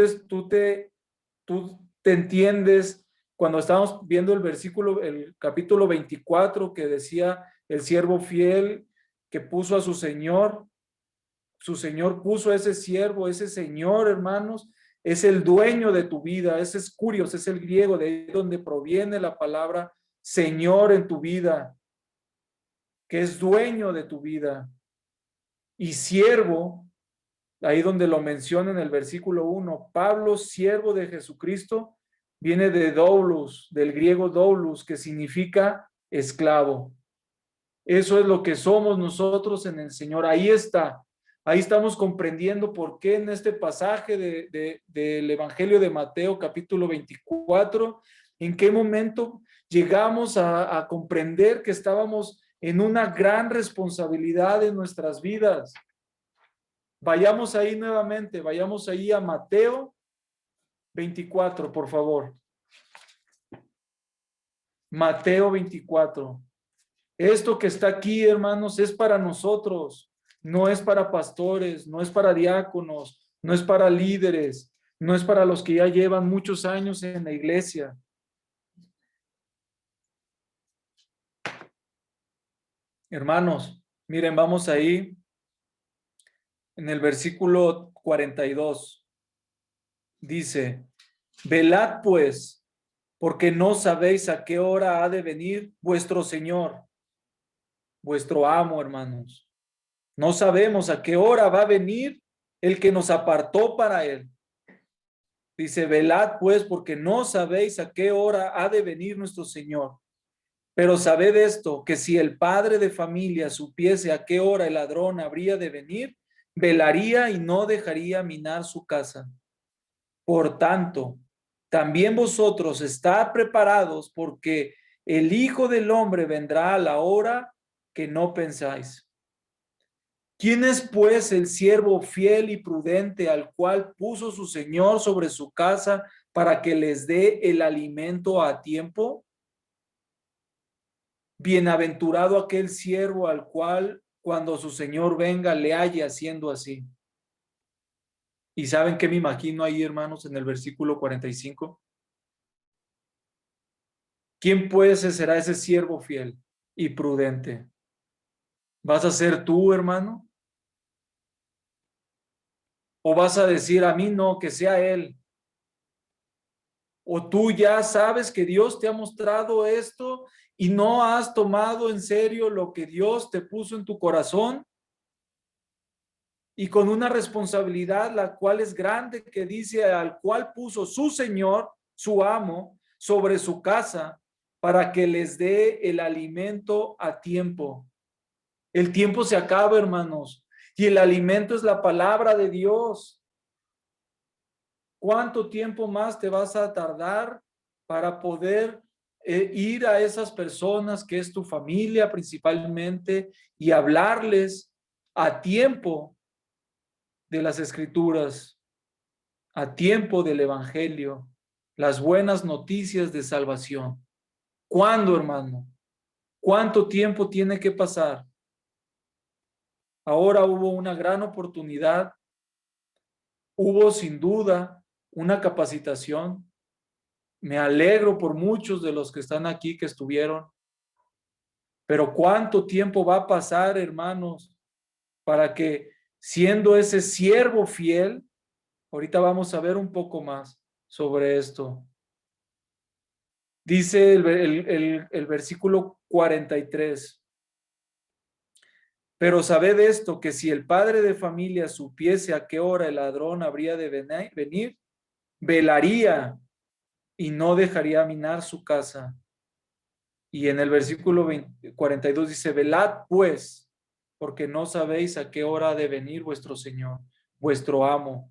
te entiendes, cuando estábamos viendo el capítulo 24 que decía el siervo fiel que puso a su Señor puso a ese siervo, ese Señor, hermanos, es el dueño de tu vida, ese es curios, es el griego, de ahí donde proviene la palabra Señor en tu vida, que es dueño de tu vida. Y siervo, ahí donde lo menciona en el versículo 1, Pablo, siervo de Jesucristo, viene de doulos, del griego doulos, que significa esclavo. Eso es lo que somos nosotros en el Señor. Ahí está. Ahí estamos comprendiendo por qué en este pasaje del Evangelio de Mateo, capítulo 24, en qué momento llegamos a comprender que estábamos en una gran responsabilidad en nuestras vidas. Vayamos ahí nuevamente, vayamos ahí a Mateo 24, por favor. Mateo 24. Esto que está aquí, hermanos, es para nosotros, no es para pastores, no es para diáconos, no es para líderes, no es para los que ya llevan muchos años en la iglesia. Hermanos, miren, vamos ahí en el versículo 42. Dice, velad pues, porque no sabéis a qué hora ha de venir vuestro Señor, vuestro amo, hermanos. No sabemos a qué hora va a venir el que nos apartó para él. Dice, velad pues, porque no sabéis a qué hora ha de venir nuestro Señor. Pero sabed esto, que si el padre de familia supiese a qué hora el ladrón habría de venir, velaría y no dejaría minar su casa. Por tanto, también vosotros estad preparados, porque el Hijo del Hombre vendrá a la hora que no pensáis. ¿Quién es pues el siervo fiel y prudente al cual puso su Señor sobre su casa para que les dé el alimento a tiempo? Bienaventurado aquel siervo al cual cuando su Señor venga le halle haciendo así. ¿Y saben qué me imagino ahí, hermanos, en el versículo 45? ¿Quién pues será ese siervo fiel y prudente? ¿Vas a ser tú, hermano? ¿O vas a decir a mí no, que sea él? ¿O tú ya sabes que Dios te ha mostrado esto y no has tomado en serio lo que Dios te puso en tu corazón? Y con una responsabilidad la cual es grande, que dice al cual puso su Señor, su amo, sobre su casa para que les dé el alimento a tiempo. El tiempo se acaba, hermanos, y el alimento es la palabra de Dios. ¿Cuánto tiempo más te vas a tardar para poder ir a esas personas que es tu familia principalmente y hablarles a tiempo de las escrituras, a tiempo del evangelio, las buenas noticias de salvación? ¿Cuándo, hermano? ¿Cuánto tiempo tiene que pasar? Ahora hubo una gran oportunidad Hubo sin duda una capacitación. Me alegro por muchos de los que están aquí que estuvieron. Pero ¿cuánto tiempo va a pasar, hermanos, para que siendo ese siervo fiel, ahorita vamos a ver un poco más sobre esto? Dice el versículo 43. Pero sabed esto, que si el padre de familia supiese a qué hora el ladrón habría de venir, velaría y no dejaría minar su casa. Y en el versículo 42 dice, velad pues, porque no sabéis a qué hora ha de venir vuestro Señor, vuestro amo.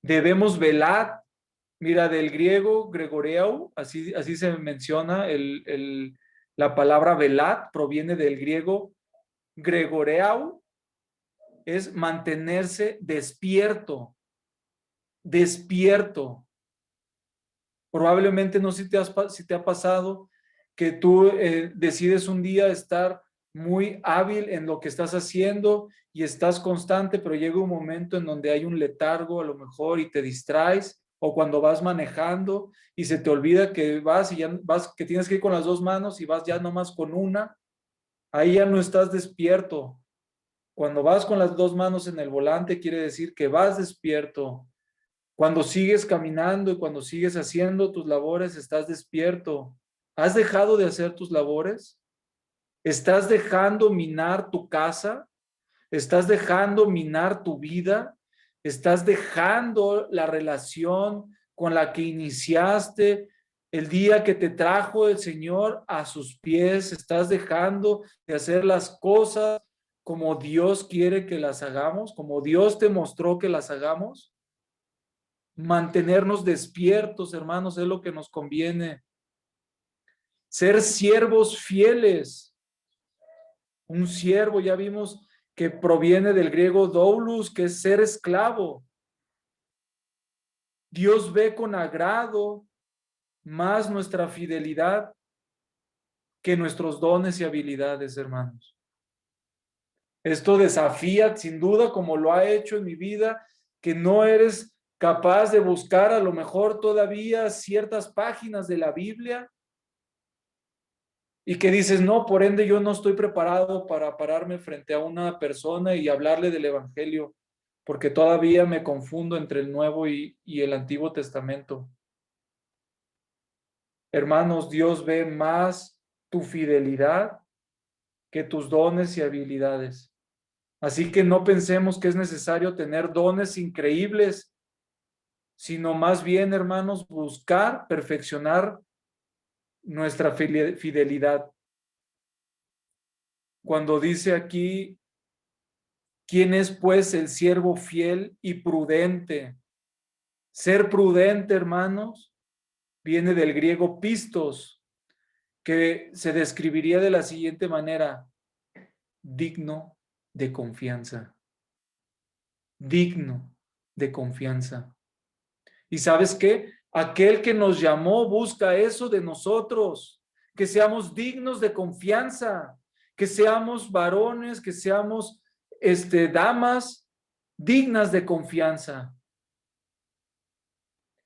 Debemos velar. Mira, del griego gregoreo, así se menciona, la palabra velad proviene del griego gregoreau, es mantenerse despierto, despierto. Probablemente no sé si te ha pasado que tú decides un día estar muy hábil en lo que estás haciendo y estás constante, pero llega un momento en donde hay un letargo a lo mejor y te distraes, o cuando vas manejando y se te olvida que vas y ya vas, que tienes que ir con las dos manos y vas ya nomás con una, ahí ya no estás despierto. Cuando vas con las dos manos en el volante quiere decir que vas despierto. Cuando sigues caminando y cuando sigues haciendo tus labores, estás despierto. ¿Has dejado de hacer tus labores? ¿Estás dejando minar tu casa? ¿Estás dejando minar tu vida? ¿Estás dejando la relación con la que iniciaste el día que te trajo el Señor a sus pies? ¿Estás dejando de hacer las cosas como Dios quiere que las hagamos? ¿Como Dios te mostró que las hagamos? Mantenernos despiertos, hermanos, es lo que nos conviene. Ser siervos fieles. Un siervo, ya vimos que proviene del griego doulos, que es ser esclavo. Dios ve con agrado más nuestra fidelidad que nuestros dones y habilidades, hermanos. Esto desafía, sin duda, como lo ha hecho en mi vida, que no eres capaz de buscar a lo mejor todavía ciertas páginas de la Biblia y que dices, no, por ende yo no estoy preparado para pararme frente a una persona y hablarle del Evangelio, porque todavía me confundo entre el Nuevo y el Antiguo Testamento. Hermanos, Dios ve más tu fidelidad que tus dones y habilidades. Así que no pensemos que es necesario tener dones increíbles, sino más bien, hermanos, buscar perfeccionar nuestra fidelidad. Cuando dice aquí, ¿quién es pues el siervo fiel y prudente? Ser prudente, hermanos, viene del griego pistos, que se describiría de la siguiente manera: digno de confianza. Digno de confianza. ¿Y sabes qué? Aquel que nos llamó busca eso de nosotros, que seamos dignos de confianza, que seamos varones, que seamos damas dignas de confianza.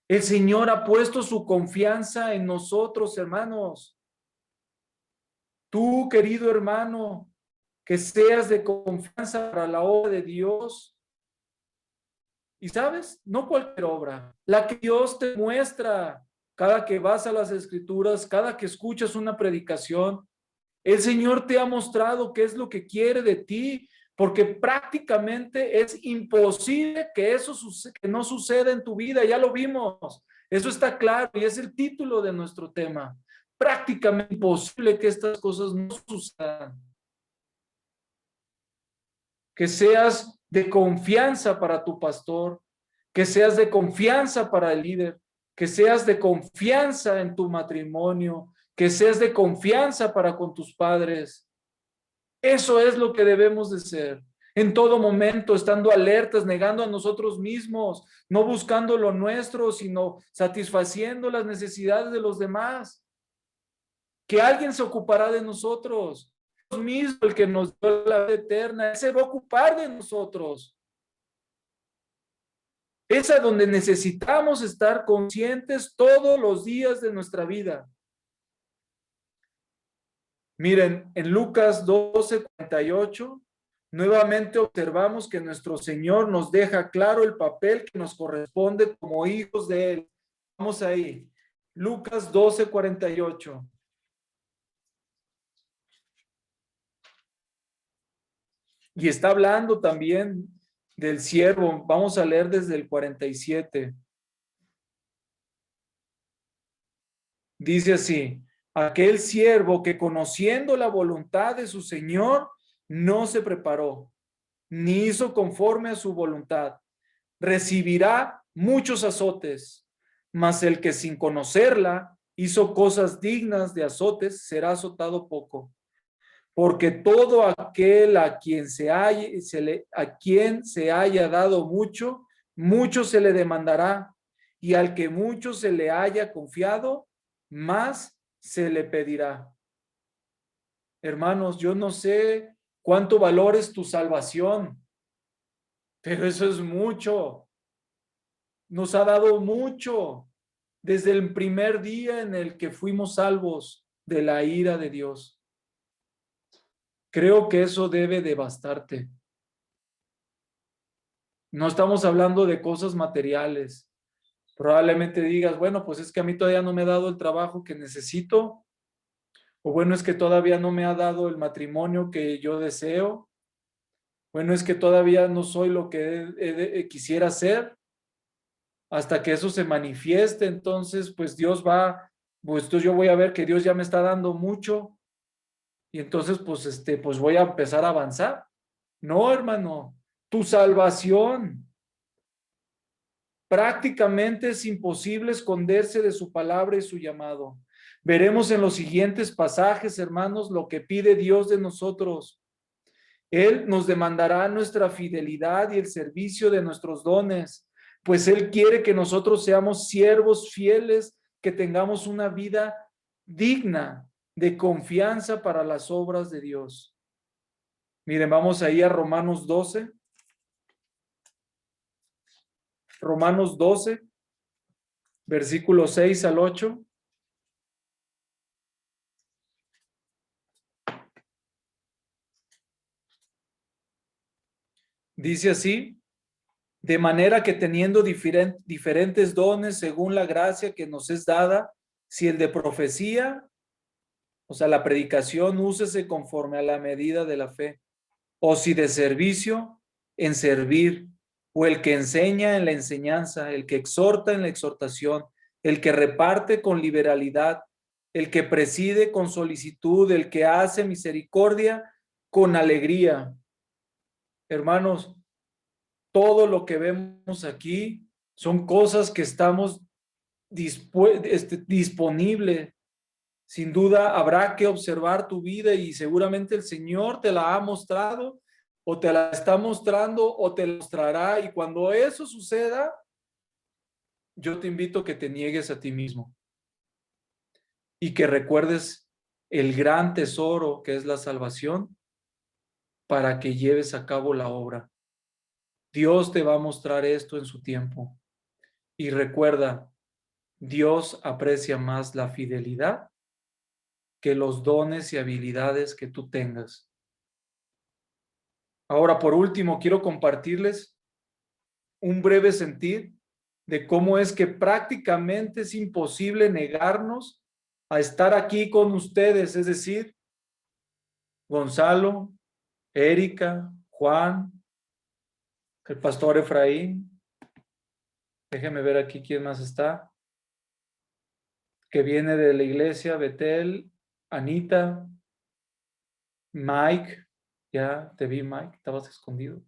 El Señor ha puesto su confianza en nosotros, hermanos. Tú, querido hermano, que seas de confianza para la obra de Dios. Y sabes, no cualquier obra, la que Dios te muestra cada que vas a las Escrituras, cada que escuchas una predicación. El Señor te ha mostrado qué es lo que quiere de ti, porque prácticamente es imposible que eso que no suceda en tu vida. Ya lo vimos, eso está claro y es el título de nuestro tema. Prácticamente imposible que estas cosas no sucedan. Que seas de confianza para tu pastor, que seas de confianza para el líder, que seas de confianza en tu matrimonio, que seas de confianza para con tus padres. Eso es lo que debemos de ser. En todo momento, estando alertas, negando a nosotros mismos, no buscando lo nuestro, sino satisfaciendo las necesidades de los demás. Que alguien se ocupará de nosotros. Dios mismo, el que nos dio la vida eterna, Él se va a ocupar de nosotros. Es a donde necesitamos estar conscientes todos los días de nuestra vida. Miren, en Lucas 12:48, nuevamente observamos que nuestro Señor nos deja claro el papel que nos corresponde como hijos de Él. Vamos ahí. Lucas 12:48. Y está hablando también del siervo. Vamos a leer desde el 47. Dice así: aquel siervo que conociendo la voluntad de su Señor, no se preparó, ni hizo conforme a su voluntad, recibirá muchos azotes, mas el que sin conocerla hizo cosas dignas de azotes, será azotado poco. Porque todo aquel a quien a quien se haya dado mucho, mucho se le demandará, y al que mucho se le haya confiado, más se le pedirá. Hermanos, yo no sé cuánto valores tu salvación, pero eso es mucho. Nos ha dado mucho desde el primer día en el que fuimos salvos de la ira de Dios. Creo que eso debe de bastarte. No estamos hablando de cosas materiales. Probablemente digas, bueno, pues es que a mí todavía no me ha dado el trabajo que necesito, o bueno, es que todavía no me ha dado el matrimonio que yo deseo, bueno, es que todavía no soy lo que quisiera ser. Hasta que eso se manifieste, entonces, pues Dios va, pues entonces yo voy a ver que Dios ya me está dando mucho, y entonces, pues, pues voy a empezar a avanzar. No, hermano, tu salvación. Prácticamente es imposible esconderse de su palabra y su llamado. Veremos en los siguientes pasajes, hermanos, lo que pide Dios de nosotros. Él nos demandará nuestra fidelidad y el servicio de nuestros dones, pues Él quiere que nosotros seamos siervos fieles, que tengamos una vida digna de confianza para las obras de Dios. Miren, vamos ahí a Romanos 12. Romanos 12, versículos 6 al 8. Dice así: de manera que teniendo diferentes dones según la gracia que nos es dada, si el de profecía, o sea, la predicación, úsese conforme a la medida de la fe, o si de servicio, en servir, o el que enseña en la enseñanza, el que exhorta en la exhortación, el que reparte con liberalidad, el que preside con solicitud, el que hace misericordia con alegría. Hermanos, todo lo que vemos aquí son cosas que estamos disponibles. Sin duda habrá que observar tu vida y seguramente el Señor te la ha mostrado o te la está mostrando o te la mostrará. Y cuando eso suceda, yo te invito a que te niegues a ti mismo y que recuerdes el gran tesoro que es la salvación para que lleves a cabo la obra. Dios te va a mostrar esto en su tiempo. Y recuerda, Dios aprecia más la fidelidad que los dones y habilidades que tú tengas. Ahora, por último, quiero compartirles un breve sentir de cómo es que prácticamente es imposible negarnos a estar aquí con ustedes, es decir, Gonzalo, Erika, Juan, el pastor Efraín. Déjenme ver aquí quién más está, que viene de la iglesia, Betel, Anita, Mike, ya te vi, Mike, estabas escondido.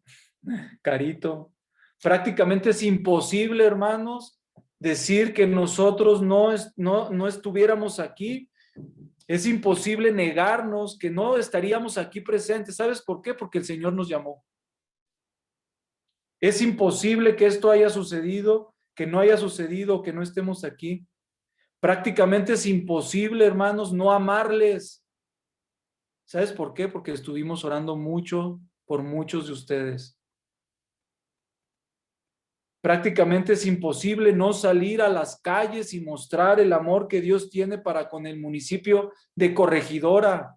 Carito. Prácticamente es imposible, hermanos, decir que nosotros no estuviéramos aquí. Es imposible negarnos que no estaríamos aquí presentes. ¿Sabes por qué? Porque el Señor nos llamó. Es imposible que esto haya sucedido, que no haya sucedido, que no estemos aquí. Prácticamente es imposible, hermanos, no amarles. ¿Sabes por qué? Porque estuvimos orando mucho por muchos de ustedes. Prácticamente es imposible no salir a las calles y mostrar el amor que Dios tiene para con el municipio de Corregidora.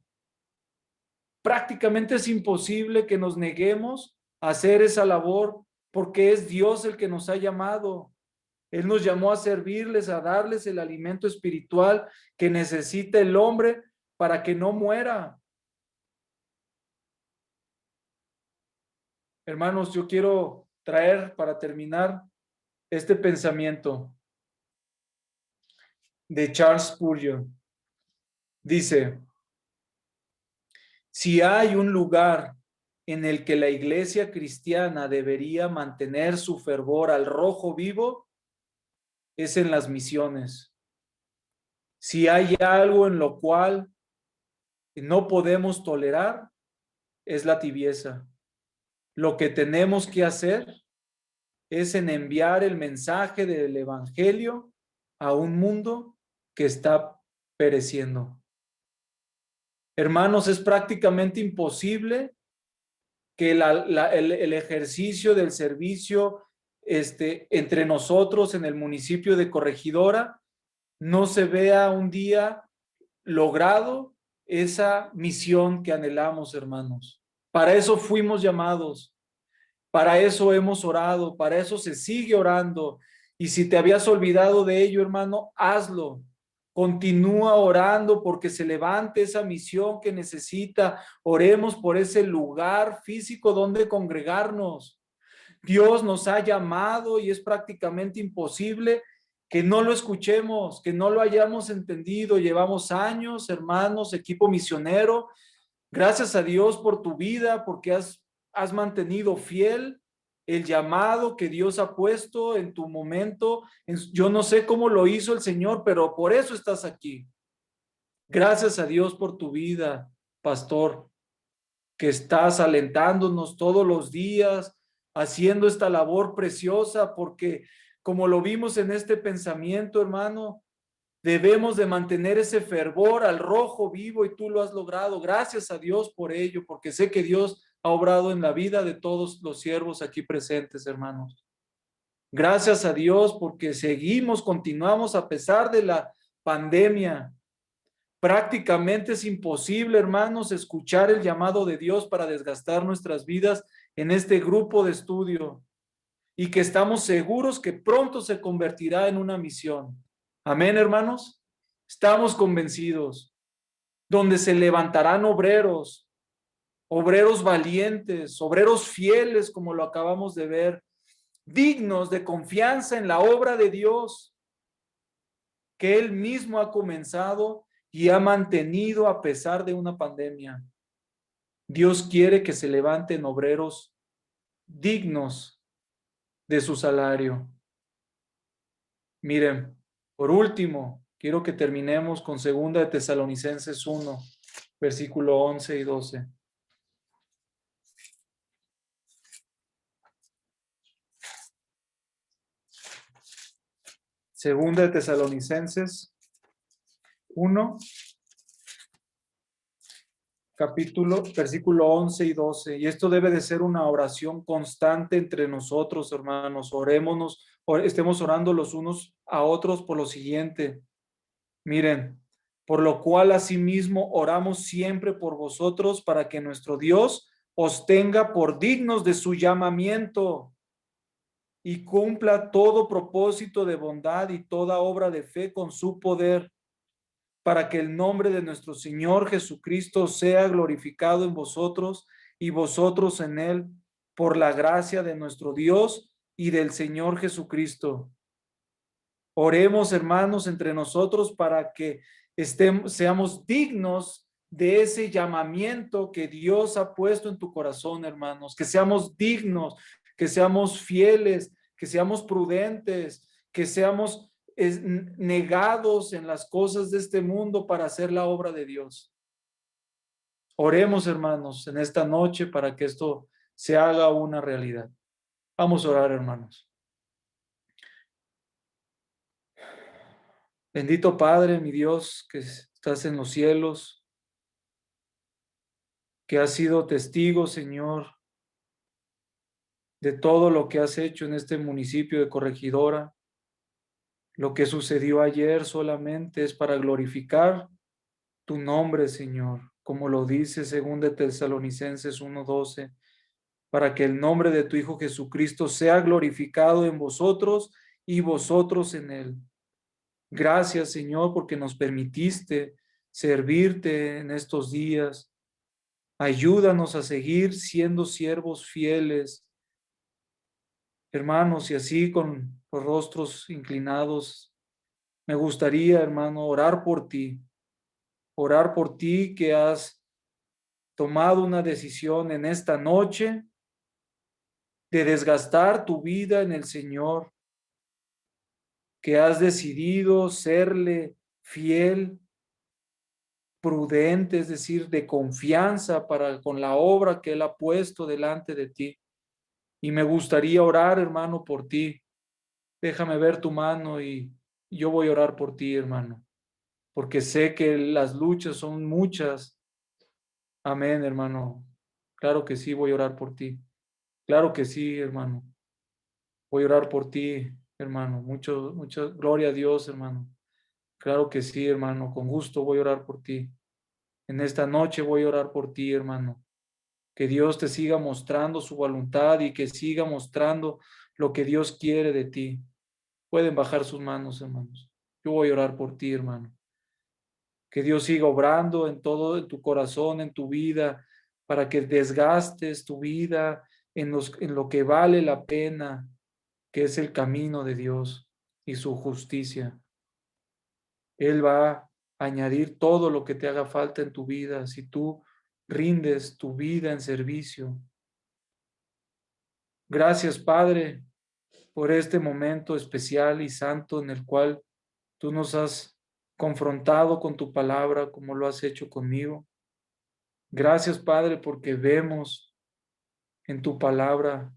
Prácticamente es imposible que nos neguemos a hacer esa labor porque es Dios el que nos ha llamado. Él nos llamó a servirles, a darles el alimento espiritual que necesita el hombre para que no muera. Hermanos, yo quiero traer para terminar este pensamiento de Charles Spurgeon. Dice, si hay un lugar en el que la iglesia cristiana debería mantener su fervor al rojo vivo, es en las misiones. Si hay algo en lo cual no podemos tolerar, es la tibieza. Lo que tenemos que hacer es en enviar el mensaje del evangelio a un mundo que está pereciendo. Hermanos, es prácticamente imposible que el ejercicio del servicio entre nosotros en el municipio de Corregidora no se vea un día logrado esa misión que anhelamos, hermanos. Para eso fuimos llamados, para eso hemos orado, para eso se sigue orando. Y si te habías olvidado de ello, hermano, hazlo. Continúa orando porque se levante esa misión que necesita. Oremos por ese lugar físico donde congregarnos. Dios nos ha llamado y es prácticamente imposible que no lo escuchemos, que no lo hayamos entendido. Llevamos años, hermanos, equipo misionero. Gracias a Dios por tu vida, porque has mantenido fiel el llamado que Dios ha puesto en tu momento. Yo no sé cómo lo hizo el Señor, pero por eso estás aquí. Gracias a Dios por tu vida, pastor, que estás alentándonos todos los días, haciendo esta labor preciosa, porque como lo vimos en este pensamiento, hermano, debemos de mantener ese fervor al rojo vivo y tú lo has logrado. Gracias a Dios por ello, porque sé que Dios ha obrado en la vida de todos los siervos aquí presentes, hermanos. Gracias a Dios porque seguimos, continuamos a pesar de la pandemia. Prácticamente es imposible, hermanos, escuchar el llamado de Dios para desgastar nuestras vidas en este grupo de estudio y que estamos seguros que pronto se convertirá en una misión. Amén, hermanos. Estamos convencidos, donde se levantarán obreros, obreros valientes, obreros fieles, como lo acabamos de ver, dignos de confianza en la obra de Dios, que Él mismo ha comenzado y ha mantenido a pesar de una pandemia. Dios quiere que se levanten obreros dignos de su salario. Miren, por último, quiero que terminemos con 2 de Tesalonicenses 1, versículo 11 y 12. Segunda de Tesalonicenses 1, versículo 11 y 12. Y esto debe de ser una oración constante entre nosotros, hermanos. Orémonos, estemos orando los unos a otros por lo siguiente. Miren, por lo cual asimismo oramos siempre por vosotros para que nuestro Dios os tenga por dignos de su llamamiento y cumpla todo propósito de bondad y toda obra de fe con su poder, para que el nombre de nuestro Señor Jesucristo sea glorificado en vosotros y vosotros en él, por la gracia de nuestro Dios y del Señor Jesucristo. Oremos, hermanos, entre nosotros para que seamos dignos de ese llamamiento que Dios ha puesto en tu corazón, hermanos, que seamos dignos, que seamos fieles, que seamos prudentes, que seamos negados en las cosas de este mundo para hacer la obra de Dios. Oremos, hermanos, en esta noche para que esto se haga una realidad. Vamos a orar, hermanos. Bendito Padre, mi Dios, que estás en los cielos, que has sido testigo, Señor, de todo lo que has hecho en este municipio de Corregidora. Lo que sucedió ayer solamente es para glorificar tu nombre, Señor, como lo dice según de Tesalonicenses 1:12, para que el nombre de tu Hijo Jesucristo sea glorificado en vosotros y vosotros en él. Gracias, Señor, porque nos permitiste servirte en estos días. Ayúdanos a seguir siendo siervos fieles, hermanos, y así con los rostros inclinados. Me gustaría, hermano, orar por ti que has tomado una decisión en esta noche de desgastar tu vida en el Señor, que has decidido serle fiel, prudente, es decir, de confianza para con la obra que Él ha puesto delante de ti. Y me gustaría orar, hermano, por ti. Déjame ver tu mano y yo voy a orar por ti, hermano, porque sé que las luchas son muchas. Amén, hermano. Claro que sí, voy a orar por ti. Claro que sí, hermano. Voy a orar por ti, hermano. Mucha gloria a Dios, hermano. Claro que sí, hermano. Con gusto voy a orar por ti. En esta noche voy a orar por ti, hermano. Que Dios te siga mostrando su voluntad y que siga mostrando lo que Dios quiere de ti. Pueden bajar sus manos, hermanos. Yo voy a orar por ti, hermano. Que Dios siga obrando en todo en tu corazón, en tu vida, para que desgastes tu vida en lo que vale la pena, que es el camino de Dios y su justicia. Él va a añadir todo lo que te haga falta en tu vida si tú rindes tu vida en servicio. Gracias, Padre, por este momento especial y santo en el cual tú nos has confrontado con tu palabra como lo has hecho conmigo. Gracias, Padre, porque vemos en tu palabra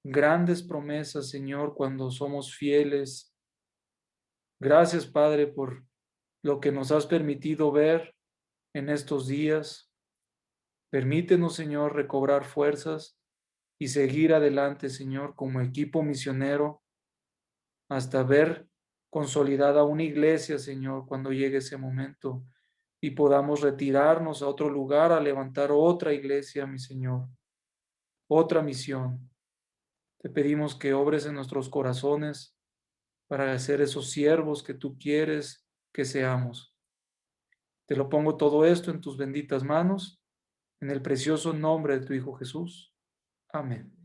grandes promesas, Señor, cuando somos fieles. Gracias, Padre, por lo que nos has permitido ver en estos días. Permítenos, Señor, recobrar fuerzas y seguir adelante, Señor, como equipo misionero hasta ver consolidada una iglesia, Señor, cuando llegue ese momento y podamos retirarnos a otro lugar a levantar otra iglesia, mi Señor, otra misión. Te pedimos que obres en nuestros corazones para ser esos siervos que tú quieres que seamos. Te lo pongo todo esto en tus benditas manos, en el precioso nombre de tu Hijo Jesús. Amén.